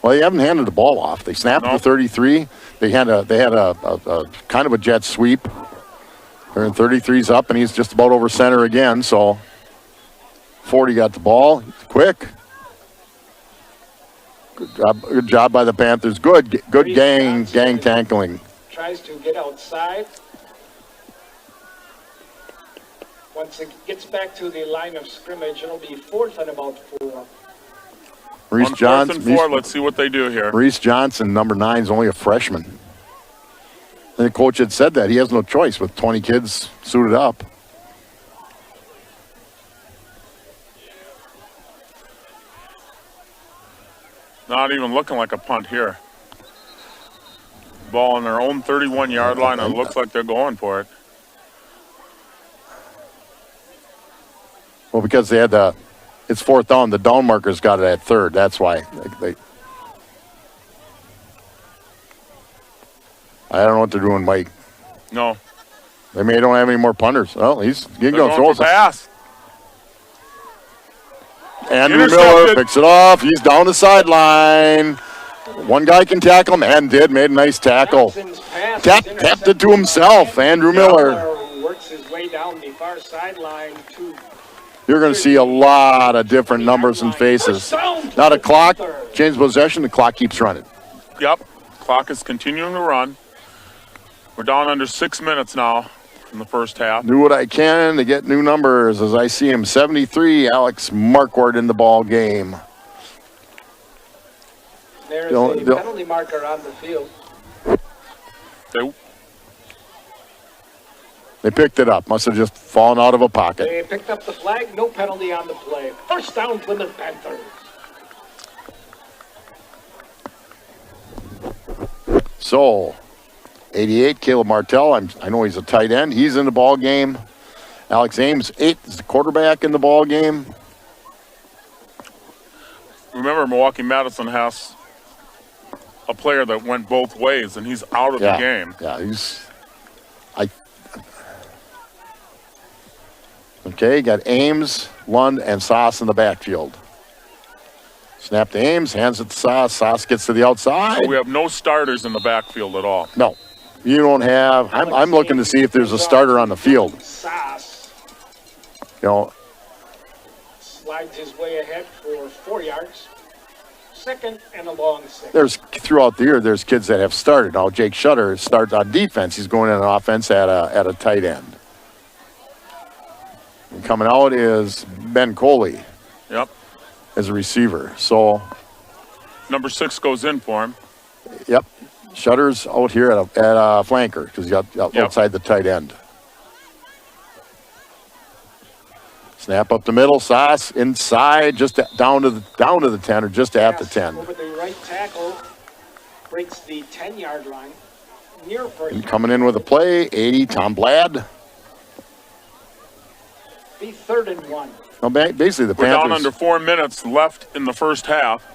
Well, they haven't handed the ball off. They snapped the 33. They had a kind of a jet sweep. They're in 33's up, and he's just about over center again. So 40 got the ball. He's quick. Good job by the Panthers. Good gang tackling. Tries to get outside. Once it gets back to the line of scrimmage, it'll be 4th and about 4. Maurice Johnson. 4th and 4, let's see what they do here. Maurice Johnson, number 9, is only a freshman. And the coach had said that. He has no choice with 20 kids suited up. Not even looking like a punt here. Ball on their own 31-yard line, and it looks like they're going for it. Well, because they had it's fourth down. The down markers got it at third. That's why. I don't know what they're doing, Mike. No. They may don't have any more punters. Well, he's going to throw a pass. Andrew Miller picks it off. He's down the sideline. One guy can tackle him, and made a nice tackle. Tapped it to himself, Andrew Miller. Works his way down the far sideline to. You're going to see a lot of different numbers and faces. Now the clock, change possession, the clock keeps running. Yep, clock is continuing to run. We're down under 6 minutes now in the first half. Do what I can to get new numbers as I see him. 73, Alex Marquardt in the ball game. There's a penalty marker on the field. They picked it up. Must have just fallen out of a pocket. They picked up the flag. No penalty on the play. First down, Plymouth Panthers. So, 88, Caleb Martell. I know he's a tight end. He's in the ball game. Alex Ames, 8, is the quarterback in the ball game. Remember, Milwaukee Madison has a player that went both ways, and he's out of the game. Yeah, Okay, got Ames, Lund, and Sauce in the backfield. Snap to Ames, hands it to Sauce. Sauce gets to the outside. So we have no starters in the backfield at all. No, you don't have. I'm looking to see if there's a starter on the field. Sauce. Slides his way ahead for 4 yards. Second and a long 6. Throughout the year, there's kids that have started. Now Jake Shutter starts on defense. He's going in on offense at a tight end. And coming out is Ben Coley. Yep. As a receiver. So number 6 goes in for him. Yep. Shutter's out here at a flanker because he's outside the tight end. Snap up the middle. Sauce inside, just down to the 10 or just at the 10. Over the right tackle, breaks the 10-yard line. Near first. And coming in with a play, 80, Tom Blad. Be 3rd and 1. Now, basically, the We're Panthers. down under 4 minutes left in the first half.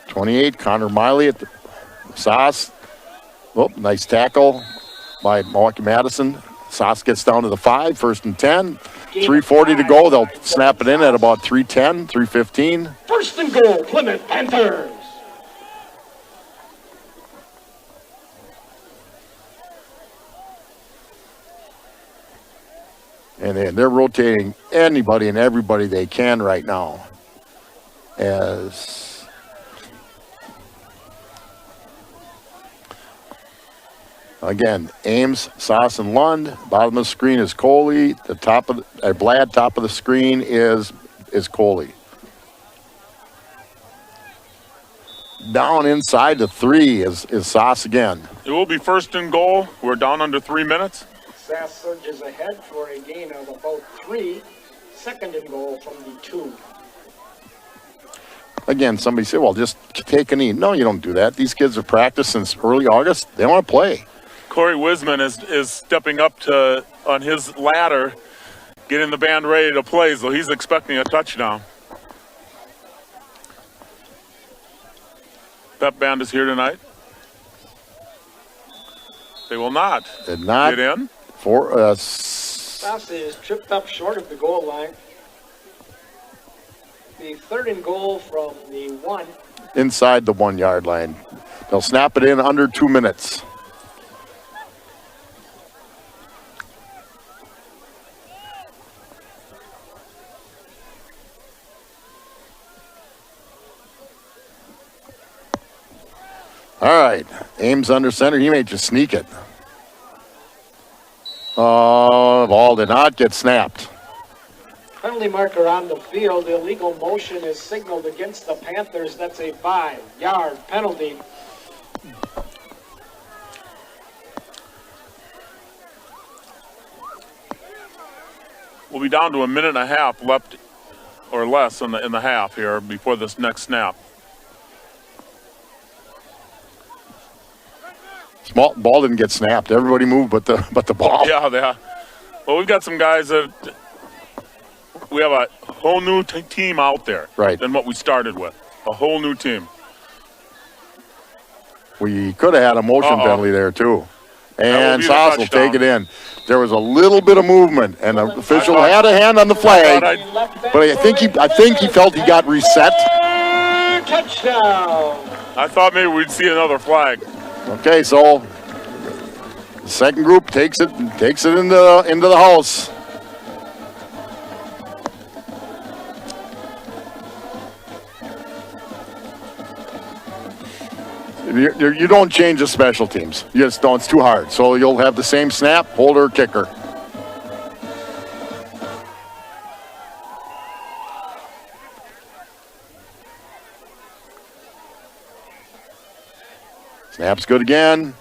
.28, Connor Miley at the Sauce. Oh, nice tackle by Milwaukee Madison. Sauce gets down to the 5, 1st and 10. 3:40 to go. They'll snap it in at about 3:10, 3:15. 1st and goal, Plymouth Panthers. And they're rotating anybody and everybody they can right now. As again, Ames, Sauce, and Lund. Bottom of the screen is Coley. The top of Blad. Top of the screen is Coley. Down inside the 3 is Sauce again. It will be 1st and goal. We're down under 3 minutes. Sass surges ahead for a gain of about 3. 2nd and goal from the 2. Again, somebody said, well, just take a knee. No, you don't do that. These kids have practiced since early August. They want to play. Corey Wisman is stepping up on his ladder, getting the band ready to play, so he's expecting a touchdown. Pep Band is here tonight. They will not. Did not get in. Sauce is tripped up short of the goal line. The 3rd and goal from the 1. Inside the 1 yard line. They'll snap it in under 2 minutes. All right, Ames under center. He may just sneak it. Ball did not get snapped. Penalty marker on the field. Illegal motion is signaled against the Panthers. That's a 5-yard penalty. We'll be down to a minute and a half left or less in the half here before this next snap. Small ball didn't get snapped. Everybody moved but the ball. Yeah. Well, we've got some guys that we have a whole new team out there than what we started with. A whole new team. We could have had a motion penalty there, too. And Sauce will take it in. There was a little bit of movement, and the official had a hand on the flag. But I think he felt he got reset. Touchdown! I thought maybe we'd see another flag. Okay, so the second group takes it into the house. You don't change the special teams. You just don't. It's too hard. So you'll have the same snap, holder, kicker. Snap's good again.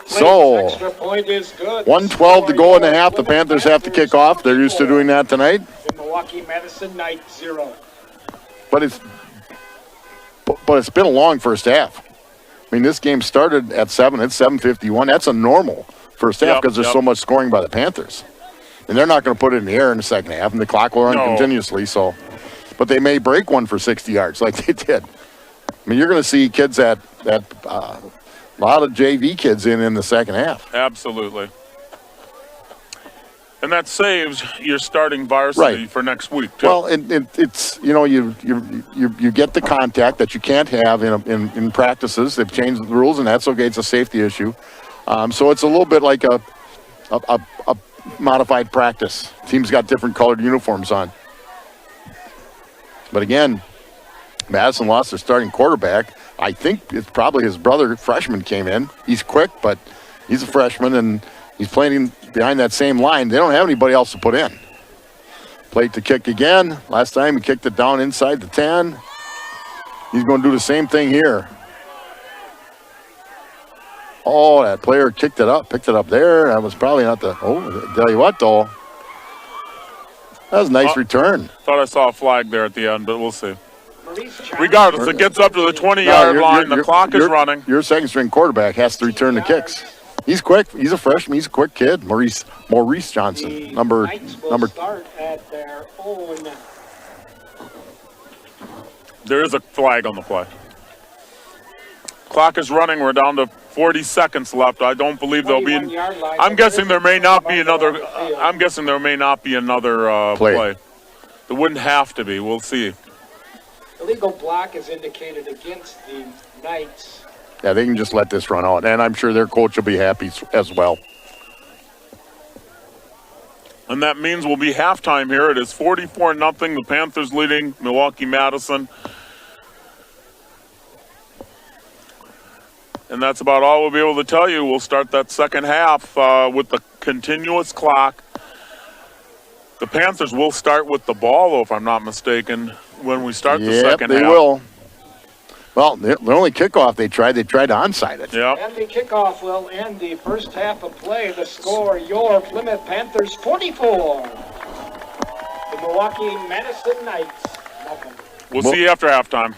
So, Extra point is good. 1:12 to go in the half. The Panthers have to kick off. They're used to doing that tonight. The Milwaukee Madison Knights 0. But it's been a long first half. I mean, this game started at 7. It's 7:51. That's a normal first half because there's so much scoring by the Panthers. And they're not going to put it in the air in the second half, and the clock will run continuously. So, but they may break one for 60 yards like they did. I mean, you're going to see kids a lot of JV kids in the second half. Absolutely. And that saves your starting varsity for next week, too. Well, it's you get the contact that you can't have in practices. They've changed the rules, and that's okay. It's a safety issue. So it's a little bit like a modified practice. Teams got different colored uniforms on. But again, Madison lost their starting quarterback. I think it's probably his brother, freshman, came in. He's quick, but he's a freshman, and he's playing behind that same line. They don't have anybody else to put in. Played to kick again. Last time he kicked it down inside the 10. He's going to do the same thing here. Oh, that player picked it up there. That was probably not the. Oh, tell you what, though. That was a nice return. Thought I saw a flag there at the end, but we'll see. Regardless, it gets up to the 20-yard line. The clock is running. Your second-string quarterback has to return the kicks. He's quick. He's a freshman. He's a quick kid. Maurice Johnson, number. Start at their own. There is a flag on the play. Clock is running. We're down to 40 seconds left. I don't believe there'll be. I'm guessing there may not be another. Play. There wouldn't have to be. We'll see. Illegal block is indicated against the Knights. Yeah, they can just let this run out, and I'm sure their coach will be happy as well. And that means we'll be halftime here. It is 44-0. The Panthers leading Milwaukee Madison. And that's about all we'll be able to tell you. We'll start that second half with the continuous clock. The Panthers will start with the ball, though, if I'm not mistaken, when we start the second half. They will. Well, the only kickoff they tried to onside it. Yeah. And the kickoff will end the first half of play. The score, your Plymouth Panthers 44. The Milwaukee Madison Knights, nothing. We'll see you after halftime.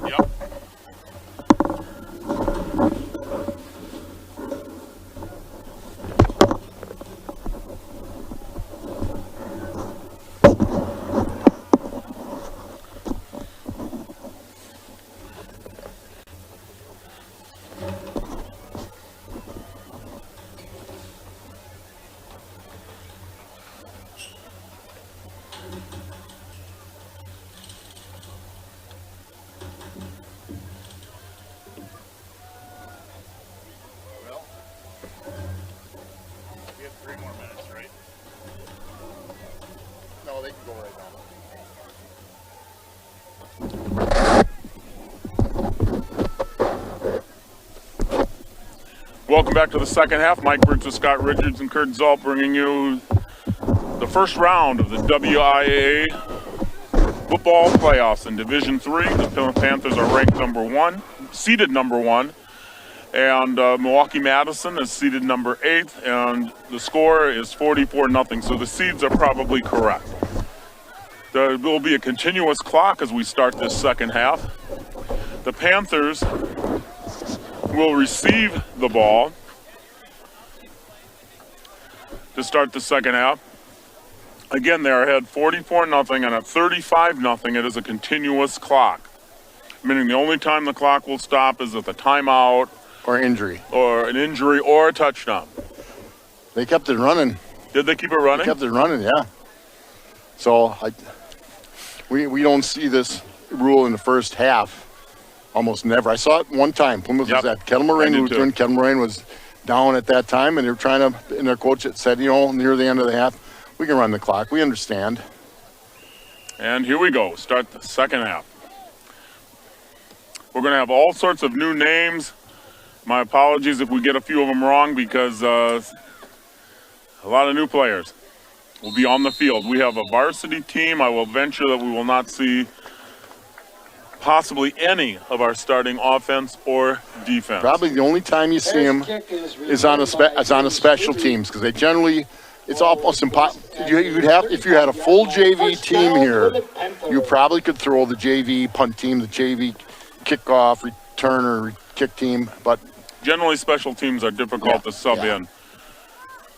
Yep. We have 3 more minutes, right? No, they can go right now. Welcome back to the second half. Mike Briggs with Scott Richards and Kurt Zalt bringing you the first round of the WIAA football playoffs in Division 3. The Plymouth Panthers are ranked number 1, seeded number 1, and Milwaukee Madison is seeded number 8, and the score is 44-0, so the seeds are probably correct. There will be a continuous clock as we start this second half. The Panthers will receive the ball to start the second half. Again, they're ahead 44-0, and at 35-0, it is a continuous clock, meaning the only time the clock will stop is at the timeout Or injury. or an injury or a touchdown. They kept it running. Did they keep it running? They kept it running, yeah. So we don't see this rule in the first half. Almost never. I saw it one time. Plymouth was at Kettle Moraine Lutheran. Kettle Moraine was down at that time, and they were trying to, and their coach had said, near the end of the half, we can run the clock. We understand. And here we go. Start the second half. We're going to have all sorts of new names. My apologies if we get a few of them wrong, because a lot of new players will be on the field. We have a varsity team. I will venture that we will not see possibly any of our starting offense or defense. Probably the only time you see them is on a special teams, because they generally, it's almost impossible. If you had a full JV team here, you probably could throw the JV punt team, the JV kickoff, return, or kick team, but generally special teams are difficult to sub in.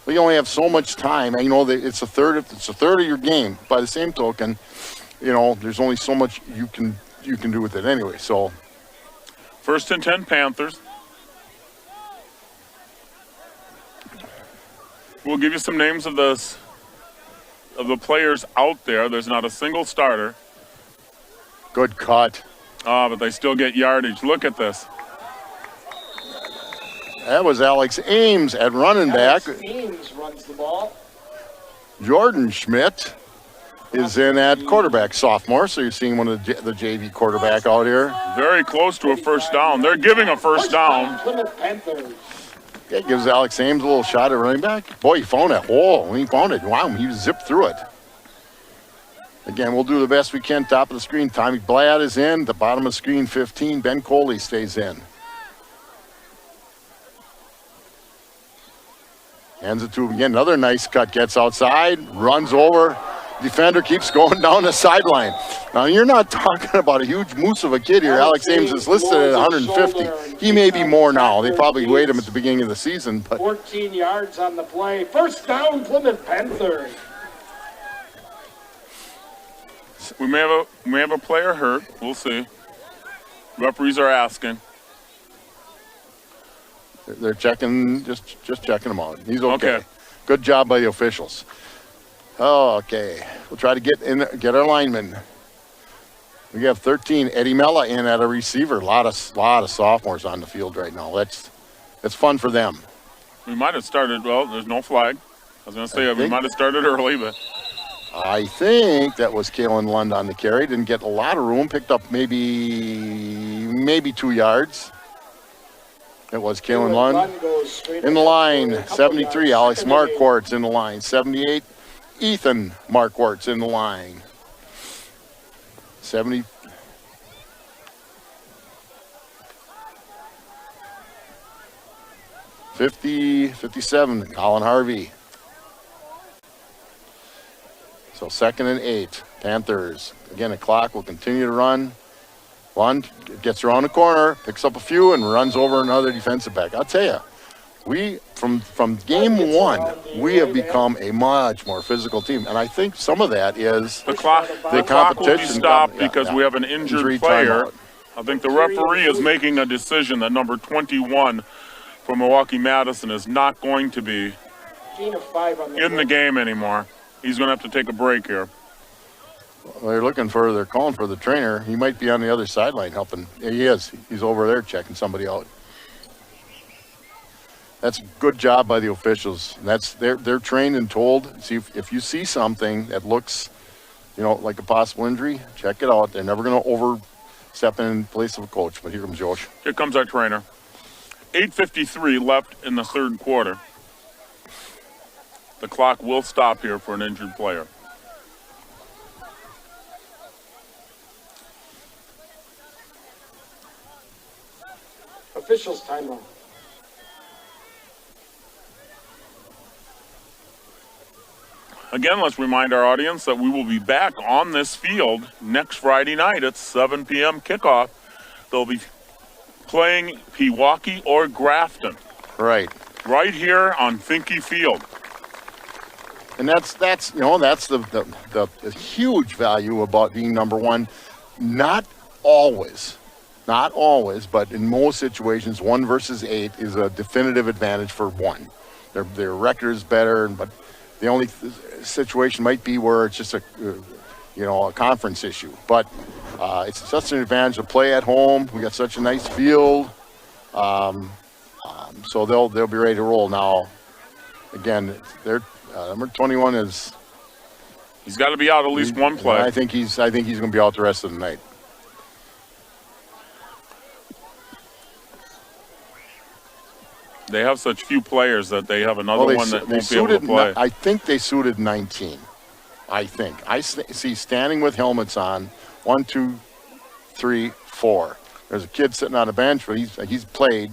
We only have so much time. It's a third of your game. By the same token, there's only so much you can do with it anyway. So, first and 10 Panthers. We'll give you some names of the players out there. There's not a single starter. Good cut. But they still get yardage. Look at this. That was Alex Ames at running back. Ames runs the ball. Jordan Schmidt is in at quarterback, sophomore. So you're seeing one of the JV quarterback out here. Very close to a first down. They're giving a first down. Plymouth Panthers. Yeah, gives Alex Ames a little shot at running back. Boy, he found that hole. When he found it, wow, he zipped through it. Again, we'll do the best we can. Top of the screen, Tommy Blatt is in. The bottom of screen 15, Ben Coley stays in. Hands it to him again. Another nice cut. Gets outside, runs over. Defender keeps going down the sideline. Now, you're not talking about a huge moose of a kid here. Alex Ames is listed at 150. He may be more now. They probably weighed him at the beginning of the season. But 14 yards on the play. First down, Plymouth Panthers. We may have a player hurt. We'll see. Referees are asking. they're checking, just checking him out. He's okay. Good job by the officials. Okay, we'll try to get our linemen. We have 13. Eddie Mella in at a receiver. A lot of sophomores on the field right now. That's fun for them. We might have started. Well, there's no flag. I was going to say we might have started early, but I think that was Kalen Lund on the carry. Didn't get a lot of room. Picked up maybe 2 yards. It was Kalen Lund. In the line, 73, Alex Marquardt's in the line. 78, Ethan Markwartz in the line. 70. 57, Colin Harvey. So 2nd and 8, Panthers. Again, the clock will continue to run. Lund gets around the corner, picks up a few, and runs over another defensive back. I'll tell you, we from game one, we have become a much more physical team, and I think some of that is the clock will be stopped because we have an injured player. Timeout. I think the referee is making a decision that number 21 for Milwaukee Madison is not going to be in the game anymore. He's going to have to take a break here. Well, they're calling for the trainer. He might be on the other sideline helping. He is. He's over there checking somebody out. That's a good job by the officials. They're trained and told. See if you see something that looks, like a possible injury, check it out. They're never going to overstep in place of a coach. But here comes Josh. Here comes our trainer. 8:53 left in the third quarter. The clock will stop here for an injured player. Officials timeout. Again, let's remind our audience that we will be back on this field next Friday night at 7 p.m. kickoff. They'll be playing Pewaukee or Grafton. Right here on Finke Field. And that's the huge value about being number one. Not always, but in most situations, 1 versus 8 is a definitive advantage for one. Their record is better, but the only situation might be where it's just a conference issue. But it's such an advantage to play at home. We got such a nice field, so they'll be ready to roll now. Again, they're number 21 is. He's got to be out at least one play. I think he's going to be out the rest of the night. They have such few players that they have another one that won't be able to play. I think they suited 19. I think. I see standing with helmets on. 1, 2, 3, 4. There's a kid sitting on a bench, but he's played.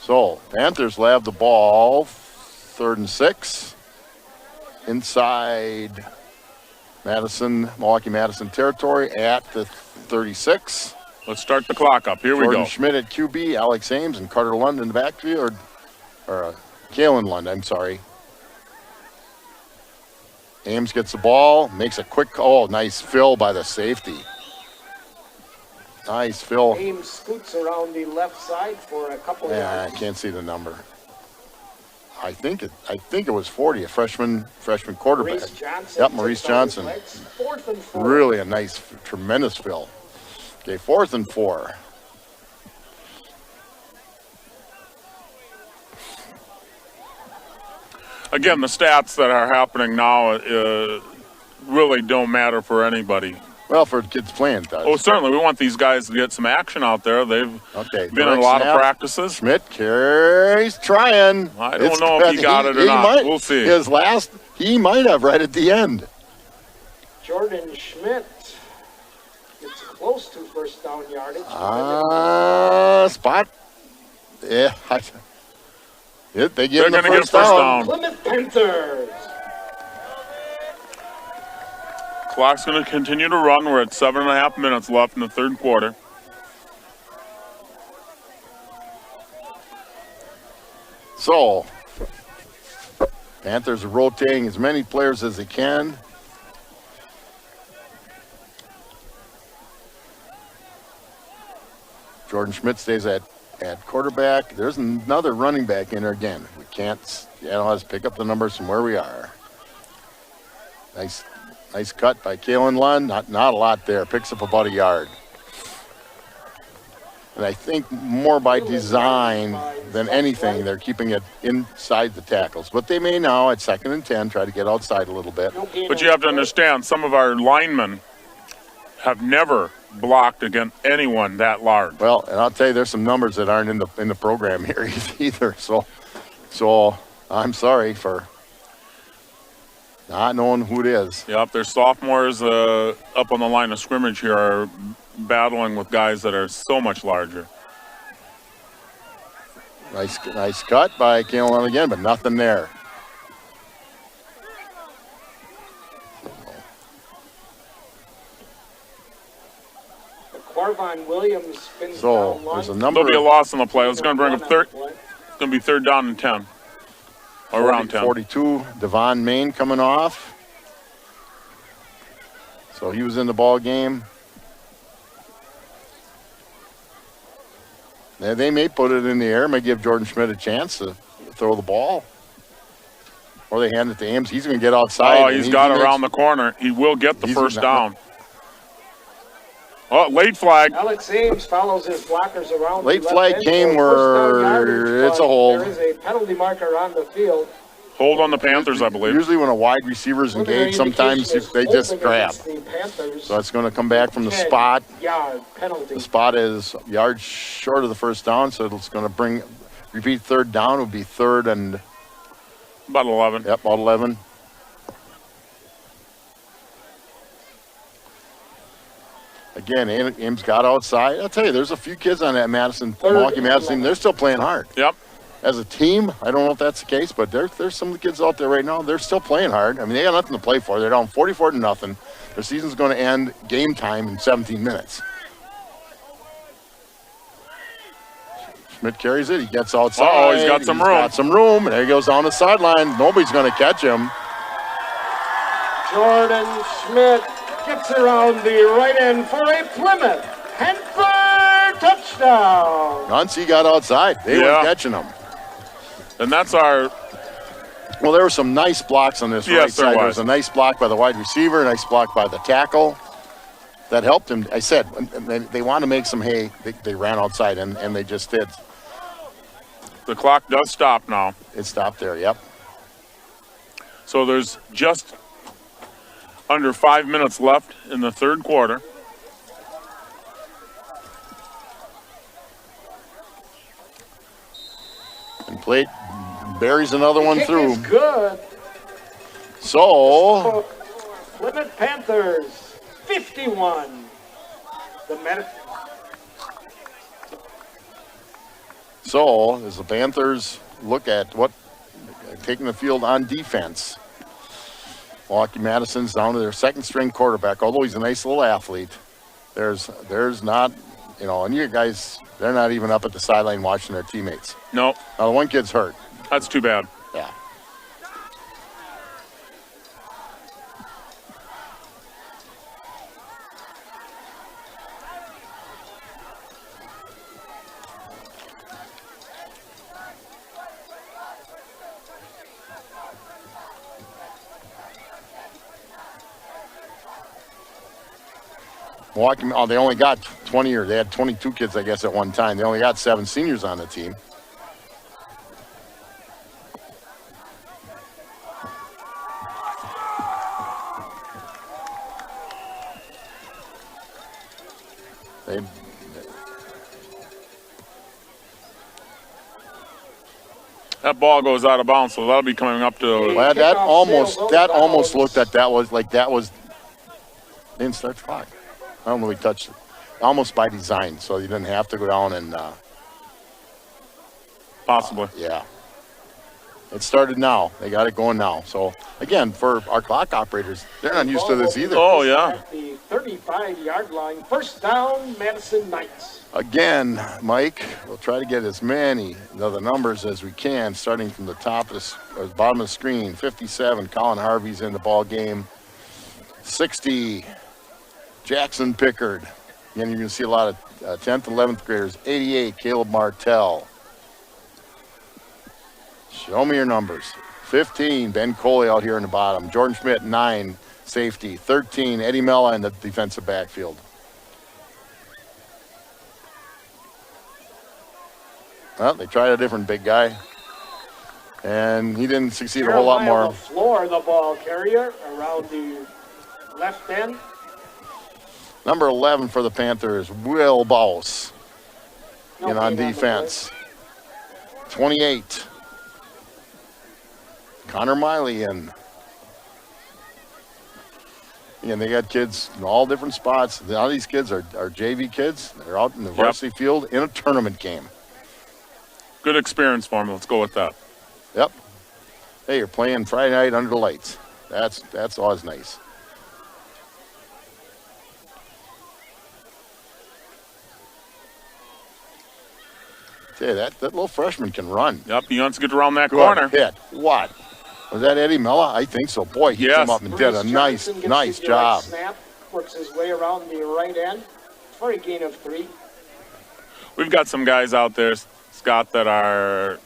So Panthers will have the ball. 3rd and 6. Inside Milwaukee Madison territory at the 36. Let's start the clock up. Here we Jordan go. Schmidt at QB, Alex Ames and Carter Lund in the backfield, or Kalen Lund, I'm sorry. Ames gets the ball, makes a quick, nice fill by the safety. Nice fill. Ames scoots around the left side for a couple of yards. I can't see the number. I think it was 40, a freshman quarterback. Maurice Johnson. Yep, Maurice Johnson. 4th and 4. Really a nice, tremendous fill. Okay, 4th and 4. Again, the stats that are happening now really don't matter for anybody. Well, for kids playing, it does. Oh, certainly. We want these guys to get some action out there. They've been in a lot of practices. Schmidt carries, trying. I don't know if he got it or not. We'll see. He might have right at the end. Jordan Schmidt gets close to first down yardage. Spot. Yeah. They They're going to get first down. Plymouth Panthers. Clock's going to continue to run. We're at 7.5 minutes left in the third quarter. So, Panthers are rotating as many players as they can. Jordan Schmidt stays at quarterback. There's another running back in there again. We can't let's pick up the numbers from where we are. Nice cut by Kalen Lund. Not a lot there. Picks up about a yard. And I think more by design than anything, they're keeping it inside the tackles. But they may now, at 2nd and 10, try to get outside a little bit. But you have to understand, some of our linemen have never blocked against anyone that large. Well, and I'll tell you, there's some numbers that aren't in the program here either. So I'm sorry for not knowing who it is. Yep, their sophomores up on the line of scrimmage here are battling with guys that are so much larger. Nice cut by Kalen again, but nothing there. Quarvon Williams spins So down one. there's a number. There'll be a loss on the play. It's going to bring up One third. on the play. It's going to be 3rd down and 10. Or around 10. 42, Devon Main coming off. So he was in the ball game. Now they may put it in the air, may give Jordan Schmidt a chance to throw the ball. Or they hand it to Ames. He's going to get outside. Oh, he's got around the corner. He will get the first down. Oh, late flag. Alex Ames follows his blockers around. Late the flag left came end for first down where yardage, it's a but hold. There is a penalty marker on the field. Hold on the Panthers, I believe. Usually when a wide receiver is engaged, sometimes they just grab. So it's going to come back from the spot. Yard penalty. The spot is yards short of the first down, so it's going to repeat 3rd down. It would be 3rd and About 11. Yep, about 11. Again, Ames got outside. I'll tell you, there's a few kids on that Milwaukee Madison team. They're still playing hard. Yep. As a team, I don't know if that's the case, but there's some of the kids out there right now. They're still playing hard. I mean, they got nothing to play for. They're down 44-0. Their season's going to end game time in 17 minutes. Schmidt carries it. He gets outside. Oh, he's got some room. Got some room. And there he goes down the sideline. Nobody's going to catch him. Jordan Schmidt gets around the right end for a Plymouth Panther touchdown. Once he got outside, they weren't catching him. And that's our... Well, there were some nice blocks on this right side. There was a nice block by the wide receiver, a nice block by the tackle. That helped him. I said, they want to make some hay. They ran outside, and they just did. The clock does stop now. It stopped there, yep. So there's just under 5 minutes left in the 3rd quarter. And Plate buries another one through. Kick is good. So Plymouth Panthers 51. So as the Panthers look at taking the field on defense, Milwaukee Madison's down to their 2nd string quarterback. Although he's a nice little athlete, there's not, and you guys, they're not even up at the sideline watching their teammates. No. Now the one kid's hurt. That's too bad. Yeah. Milwaukee, they only got 20, or they had 22 kids, I guess, at one time. They only got 7 seniors on the team. That ball goes out of bounds, so that'll be coming up to... Well, that almost looked like that was... They didn't start the clock. I don't know if he touched it. Almost by design, so you didn't have to go down and... Possibly. Yeah. It started now. They got it going now. So, again, for our clock operators, they're not used to this either. Oh, yeah. At the 35-yard line, 1st down, Madison Knights. Again, Mike, we'll try to get as many of the numbers as we can, starting from the top of the bottom of the screen. 57, Colin Harvey's in the ball game. 60, Jackson Pickard. Again, you're going to see a lot of 10th, 11th graders. 88, Caleb Martell. Show me your numbers. 15, Ben Coley out here in the bottom. Jordan Schmidt, 9, safety. 13, Eddie Mella in the defensive backfield. Well, they tried a different big guy, and he didn't succeed a whole lot more. LaFleur, the ball carrier, around the left end. Number 11 for the Panthers, Will Baus, in on defense. 28, Connor Miley in. And they got kids in all different spots. A lot of these kids are JV kids. They're out in the varsity field in a tournament game. Good experience for them. Let's go with that. Yep. Hey, you're playing Friday night under the lights. That's always nice. Hey, that little freshman can run. Yep, he wants to get around that Good corner. hit. What? Was that Eddie Mella? I think so. Boy, he came up and did a nice job. Snap, works his way around the right end for a gain of 3. We've got some guys out there, Scott, that are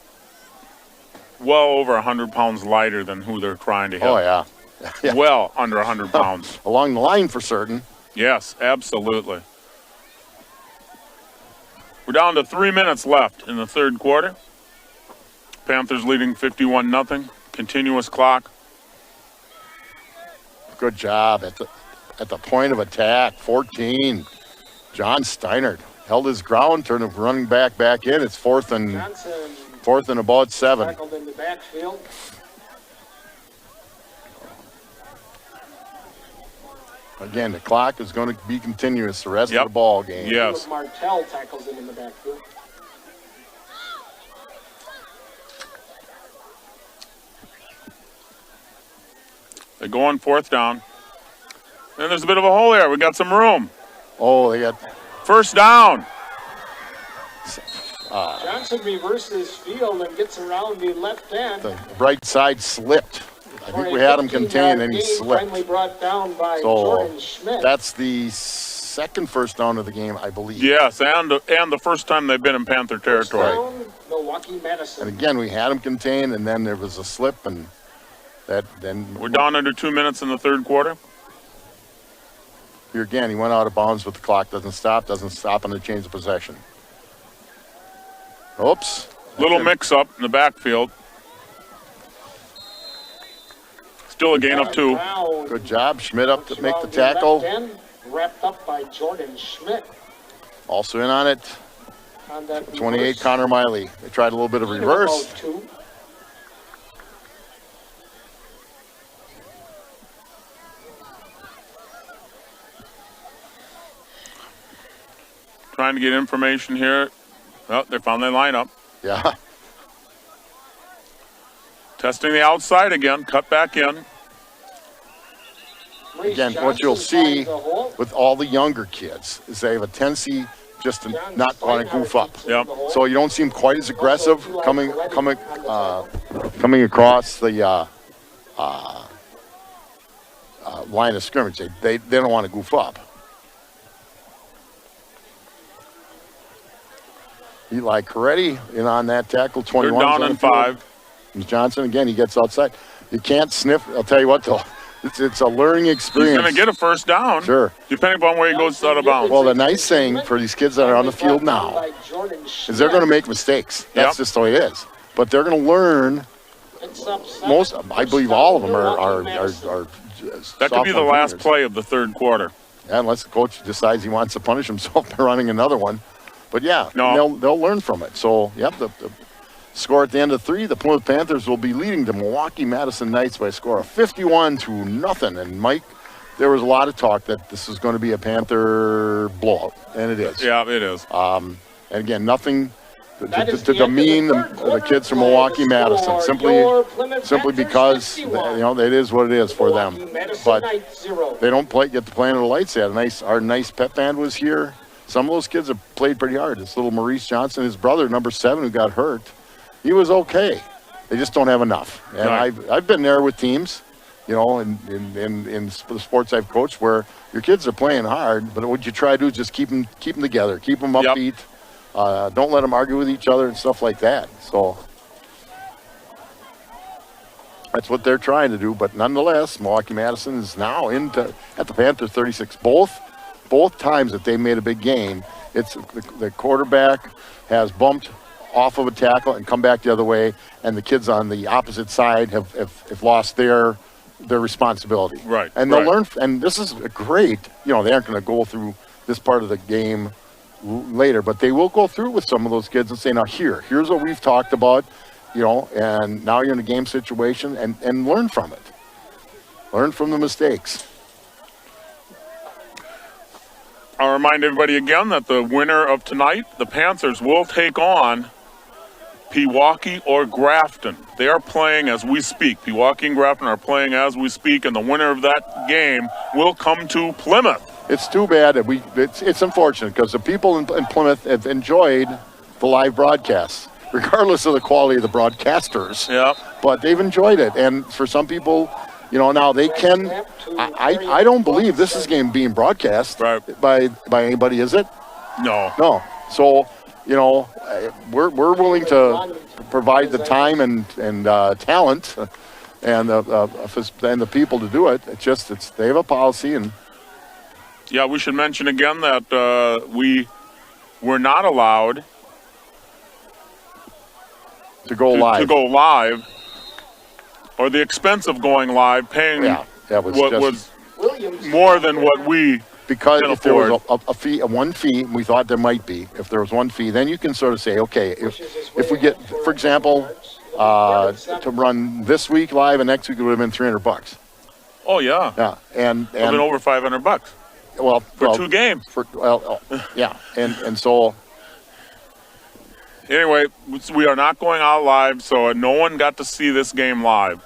well over 100 pounds lighter than who they're trying to hit. Oh, yeah. Yeah. Well under 100 pounds. Along the line for certain. Yes, absolutely. We're down to 3 minutes left in the third quarter. Panthers leading 51-0. Continuous clock. Good job at the point of attack. 14. John Steinert held his ground, turned him running back in. It's fourth and about 7. Tackled in the backfield. Again, the clock is going to be continuous the rest of the ball game. Yes. Martell tackles him in the backfield. They go on fourth down. And there's a bit of a hole there. We got some room. Oh, they got first down. Johnson reverses field and gets around the left end. the right side slipped. I think we had him contained and he slipped. Finally brought down by So Jordan Schmidt. that's the second first down of the game, I believe. Yes, and the first time they've been in Panther territory. Down, Milwaukee Madison. And again, we had him contained, and then there was a slip, and then We're down under 2 minutes in the third quarter. here again, he went out of bounds, but the clock doesn't stop on the change of possession. Oops. Little mix-up in the backfield. Still a gain of 2. Good job. Schmidt up to make the tackle. Left end, wrapped up by Jordan Schmidt. Also in on it, On that 28, reverse. Connor Miley. They tried a little bit of Gain reverse. about 2. Trying to get information here. Oh, they found their lineup. Yeah. Testing the outside again. Cut back in. Reese Again, what Johnson you'll see finds a hole. with all the younger kids is they have a tendency just to John not want to goof up. Steinhardt Yep. in the hole. So you don't seem quite as aggressive coming across the line of scrimmage. They don't want to goof up. Eli Coretti in on that tackle. They're 21. down in 5. Johnson again. He gets outside. You can't sniff. I'll tell you what though. It's a learning He's experience. going to get a first down. Sure. Depending upon where he goes out of bounds. Well, the nice thing for these kids that are on the field now is they're going to make mistakes. That's Yep. just the way it is. But they're going to learn. Most, I believe, all of them are That could be the last play of the third quarter. Yeah, unless the coach decides he wants to punish himself by running another one. But yeah, No. they'll learn from it. So, yep, the score at the end of 3, the Plymouth Panthers will be leading the Milwaukee Madison Knights by a score of 51-0. And Mike, there was a lot of talk that this is going to be a Panther blowout, and it is. Yeah, it is. And again, nothing to demean the kids from Milwaukee Madison, simply because it is what it is for them. But they don't get to play under the lights yet. Our nice pep band was here. Some of those kids have played pretty hard. This little Maurice Johnson, his brother, number 7, who got hurt, he was okay. They just don't have enough. And Right. I've been there with teams, in the sports I've coached, where your kids are playing hard, but what you try to do is just keep them together, keep them Yep. upbeat. Don't let them argue with each other and stuff like that. So that's what they're trying to do. But nonetheless, Milwaukee Madison is now at the Panther 36. Both times that they made a big gain, it's the quarterback has bumped off of a tackle and come back the other way, and the kids on the opposite side have lost their responsibility. Right. And they'll learn. And this is great. They aren't going to go through this part of the game later, but they will go through with some of those kids and say, now here's what we've talked about. and now you're in a game situation and learn from it. Learn from the mistakes. I'll remind everybody again that the winner of tonight, the Panthers, will take on Milwaukee or Grafton. They are playing as we speak. Milwaukee and Grafton are playing as we speak, and the winner of that game will come to Plymouth. It's too bad that it's unfortunate because the people in Plymouth have enjoyed the live broadcasts, regardless of the quality of the broadcasters. Yeah. But they've enjoyed it, and for some people, now they can. I don't believe this is game being broadcast by anybody, is it? No. No. So, we're willing to provide the time and talent and the people to do it. They have a policy and. Yeah, we should mention again that we were not allowed to go live, or the expense of going live, paying was more than what we because can if afford. there was one fee, we thought there might be. If there was one fee, then you can sort of say, okay, if we get, for example, to run this week live and next week it would have been $300. Oh yeah. Yeah, and been over $500. Well, for two games. Yeah, and so. Anyway, we are not going out live, so no one got to see this game live.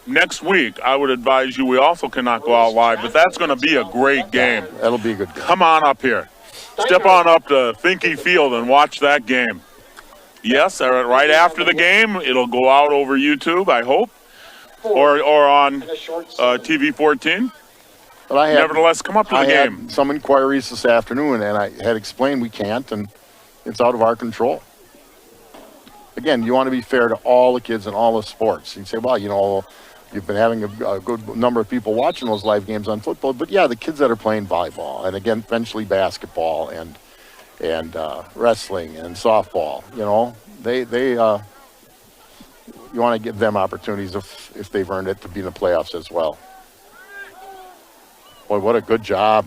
Next week, I would advise you, we also cannot go out live, but that's going to be a great game. That'll be a good game. Come on up here. Step on up to Finke Field and watch that game. Yes, right after the game, it'll go out over YouTube, I hope, or on TV 14. But nevertheless, come up to the game. I had some inquiries this afternoon, and I had explained we can't, and it's out of our control. Again, you want to be fair to all the kids in all the sports. You say, well, you've been having a good number of people watching those live games on football, but yeah, the kids that are playing volleyball, and again, eventually basketball and wrestling and softball, you want to give them opportunities if they've earned it to be in the playoffs as well. Boy, what a good job.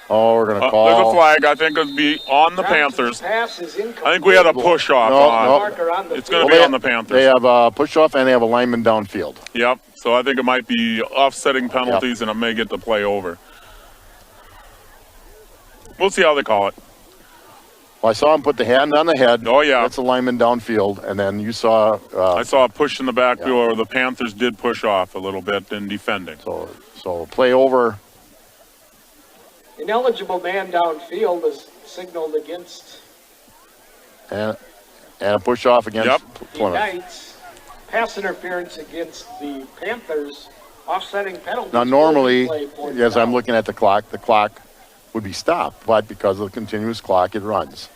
Oh, we're going to call. There's a flag. I think it'll be on the Panthers. I think we had a push-off on. It's going to be on the Panthers. They have a push-off and they have a lineman downfield. Yep. So I think it might be offsetting penalties, and it may get the play over. We'll see how they call it. Well, I saw him put the hand on the head. Oh, yeah. That's a lineman downfield. And then you saw... I saw a push in the backfield where the Panthers did push off a little bit in defending. So play over... Ineligible man downfield is signaled against. And a push off against Plymouth. Knights. Pass interference against the Panthers. Offsetting penalty. Now normally, as I'm looking at the clock would be stopped, but because of the continuous clock, it runs.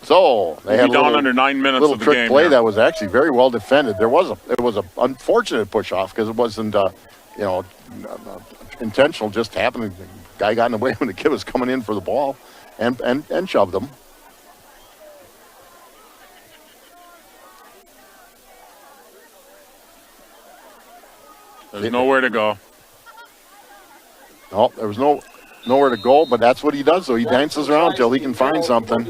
So they had down under 9 minutes little of the trick game play here. that was actually very well defended. It was a unfortunate push off because it wasn't intentional, just happened. The guy got in the way when the kid was coming in for the ball and shoved him. There's nowhere to go. No, there was nowhere to go, but that's what he does, so he dances around till he can find something.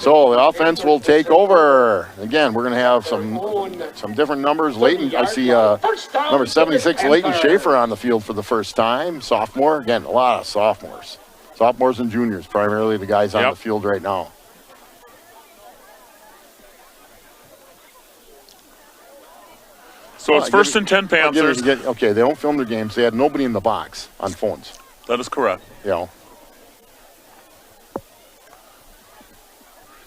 So the offense will take over. Again, we're going to have some different numbers. Leighton, I see number 76, Leighton Schaefer on the field for the first time. Sophomore, again, a lot of sophomores. Sophomores and juniors, primarily the guys on the field right now. So it's first and 10 Panthers. Okay, they don't film their games. They had nobody in the box on phones. That is correct. It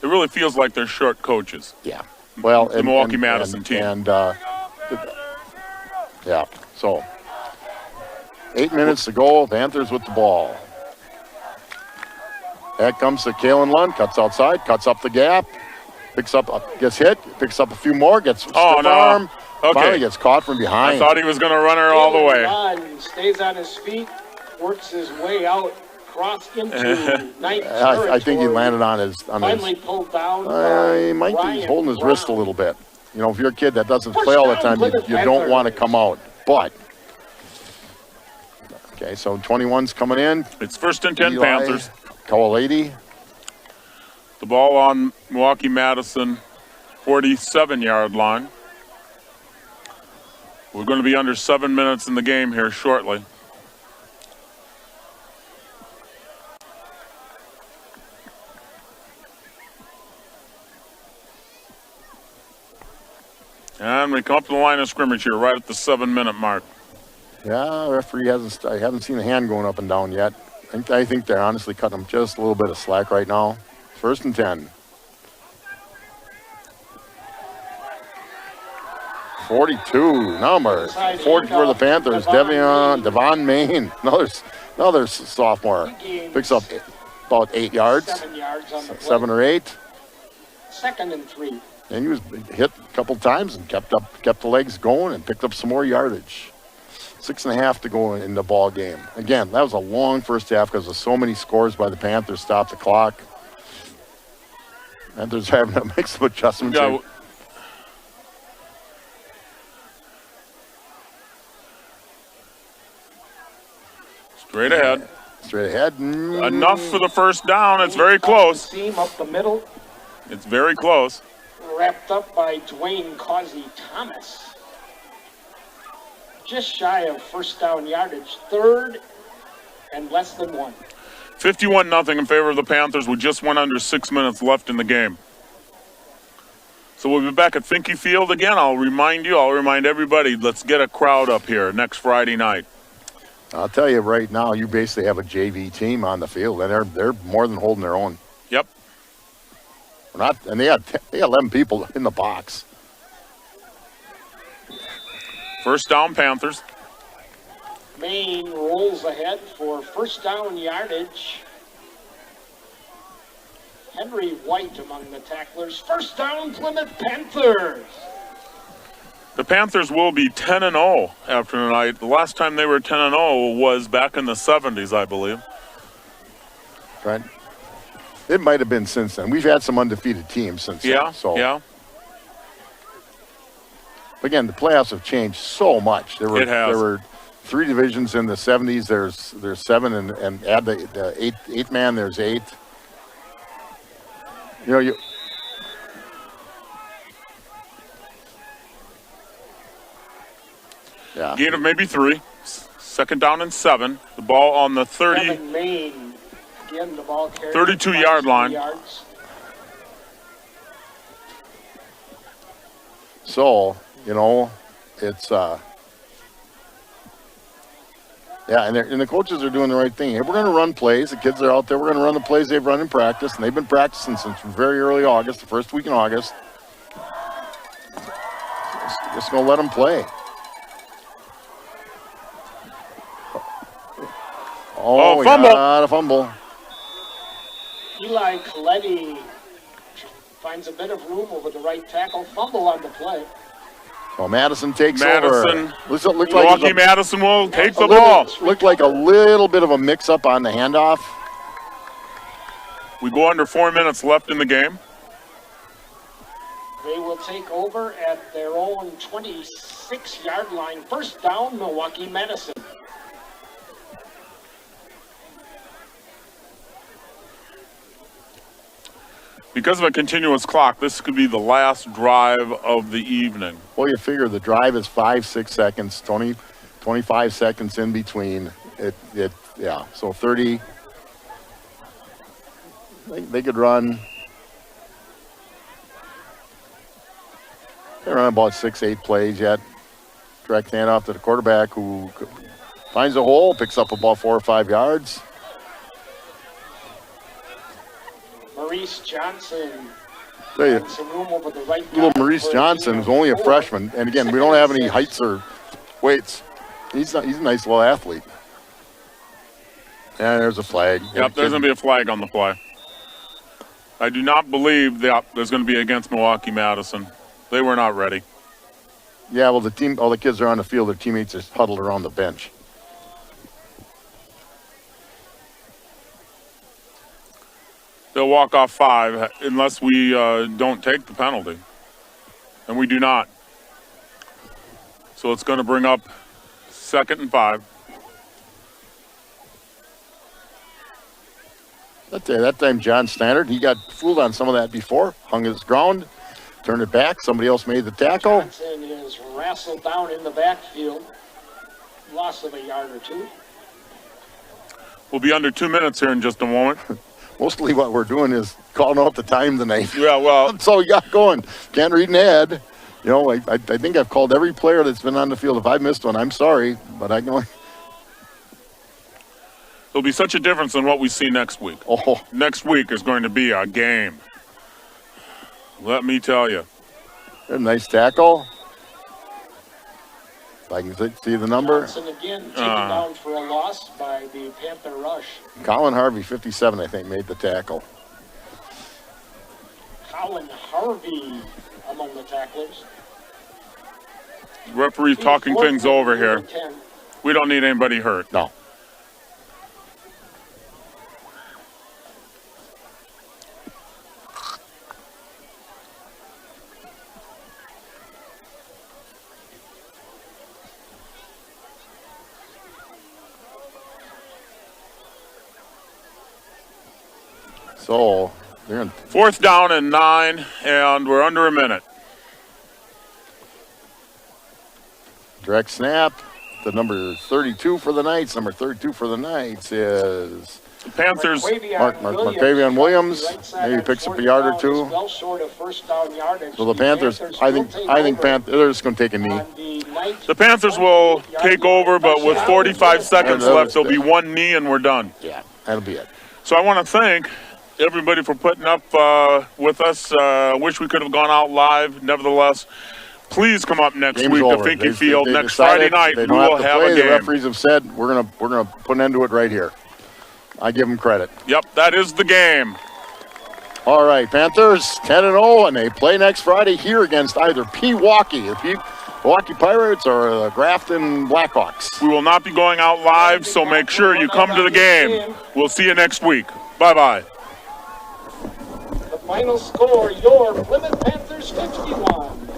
really feels like they're short coaches. Yeah. Well, the Milwaukee Madison team. So 8 minutes to go. Panthers with the ball. That comes to Kalen Lund. Cuts outside. Cuts up the gap. Gets hit. Picks up a few more. Gets stiff arm. Okay. Finally gets caught from behind. I thought he was going to run her all the way. Stays on his feet, works his way out, cross into Knights territory. I think he landed on his. Finally pulled down. He might be holding his wrist a little bit. If you're a kid that doesn't play all the time, you don't want to come out. But okay, so 21's coming in. It's first and 10 Panthers. Kawalady. The ball on Milwaukee Madison 47-yard line. We're going to be under 7 minutes in the game here shortly. And we come up to the line of scrimmage here right at the 7-minute mark. Yeah, referee I haven't seen a hand going up and down yet. I think they're honestly cutting them just a little bit of slack right now. 1st and 10. 42, number 40 for the Panthers. Devon Main, another sophomore. Picks up about 8 yards. 7 yards on the play. 7 or 8. 2nd and 3. And he was hit a couple times and kept the legs going and picked up some more yardage. 6.5 to go in the ball game. Again, that was a long first half because of so many scores by the Panthers. Stopped the clock. Panthers having to make some adjustments. Yeah. Straight ahead. Straight ahead. Enough for the first down. It's very close. Seam up the middle. It's very close. Wrapped up by Dwayne Causey Thomas. Just shy of first down yardage. 3rd and less than 1. 51-0 in favor of the Panthers. We just went under 6 minutes left in the game. So we'll be back at Finke Field again. I'll remind everybody, let's get a crowd up here next Friday night. I'll tell you right now, you basically have a JV team on the field, and they're more than holding their own. Yep. They had 11 people in the box. First down, Panthers. Maine rolls ahead for first down yardage. Henry White among the tacklers. First down, Plymouth Panthers. The Panthers will be 10-0 after tonight. The last time they were 10-0 was back in the 70s, I believe. Right. It might have been since then. We've had some undefeated teams since then. Yeah. Again, the playoffs have changed so much. It has. There were 3 divisions in the 70s. There's 7, and add the eight man. There's 8. Yeah. Gain of maybe 3. 2nd down and 7. The ball on the Maine. Again, the ball carried 32-yard line. Yards. So, it's and the coaches are doing the right thing. Hey, we're going to run plays. The kids are out there. We're going to run the plays they've run in practice, and they've been practicing since very early August, the first week in August. Just going to let them play. Oh, fumble. Got a fumble. Eli Coletti finds a bit of room over the right tackle. Fumble on the play. Well, Madison takes over. Milwaukee Madison will take the ball. Looked like a little bit of a mix-up on the handoff. We go under 4 minutes left in the game. They will take over at their own 26-yard line. First down, Milwaukee Madison. Because of a continuous clock, this could be the last drive of the evening. Well, you figure the drive is 5-6 seconds, 25 seconds in between. So 30. They could run. They run about 6-8 plays yet. Direct handoff to the quarterback who finds a hole, picks up about 4 or 5 yards. Maurice Johnson. Some room over the right. Little Maurice Johnson is only a freshman, and again, we don't have any heights or weights. He's a nice little athlete. And there's a flag. Yep, there's going to be a flag on the play. I do not believe that there's going to be against Milwaukee Madison. They were not ready. Yeah, well, all the kids are on the field. Their teammates are huddled around the bench. They'll walk off 5 unless we don't take the penalty. And we do not. So it's going to bring up 2nd and 5. That time John Standard, he got fooled on some of that before, hung his ground, turned it back. Somebody else made the tackle. Johnson is wrestled down in the backfield. Loss of a yard or two. We'll be under 2 minutes here in just a moment. Mostly what we're doing is calling out the time tonight. Yeah, well, That's all we got going. Can't read an ad. You know, I think I've called every player that's been on the field. If I missed one, I'm sorry, but I know. there'll be such a difference in what we see next week. Oh, Next week is going to be a game. Let me tell you. a nice tackle. If I can see the number. Johnson again taken down for a loss by the Panther rush. Colin Harvey, 57, I think, made the tackle. Colin Harvey among the tacklers. Referee's talking things over here. 10. We don't need anybody hurt. No. So, they're in 4th down and 9, and we're under a minute. direct snap. The number 32 for the Knights. Number 32 for the Knights is The Panthers, Marquavion Williams. Maybe picks up a yard or two. Well short of first down yardage. So the Panthers, I think Panthers going to take a knee. the Panthers will take over, but with 45 seconds left, there'll be one knee and we're done. Yeah, that'll be it. So I want to thank everybody for putting up with us. Wish we could have gone out live. Nevertheless, please come up next Game's week over. to Finke They Field. Next decided Friday night, they we don't will have to have play. a The game. referees have said we're gonna put an end to it right here. I give them credit. Yep, that is the game. All right, Panthers 10-0, and they play next Friday here against either Milwaukee, the Milwaukee Pirates, or the Grafton Blackhawks. We will not be going out live, so make sure you come to the game. We'll see you next week. Bye-bye. The final score, your Plymouth Panthers 51.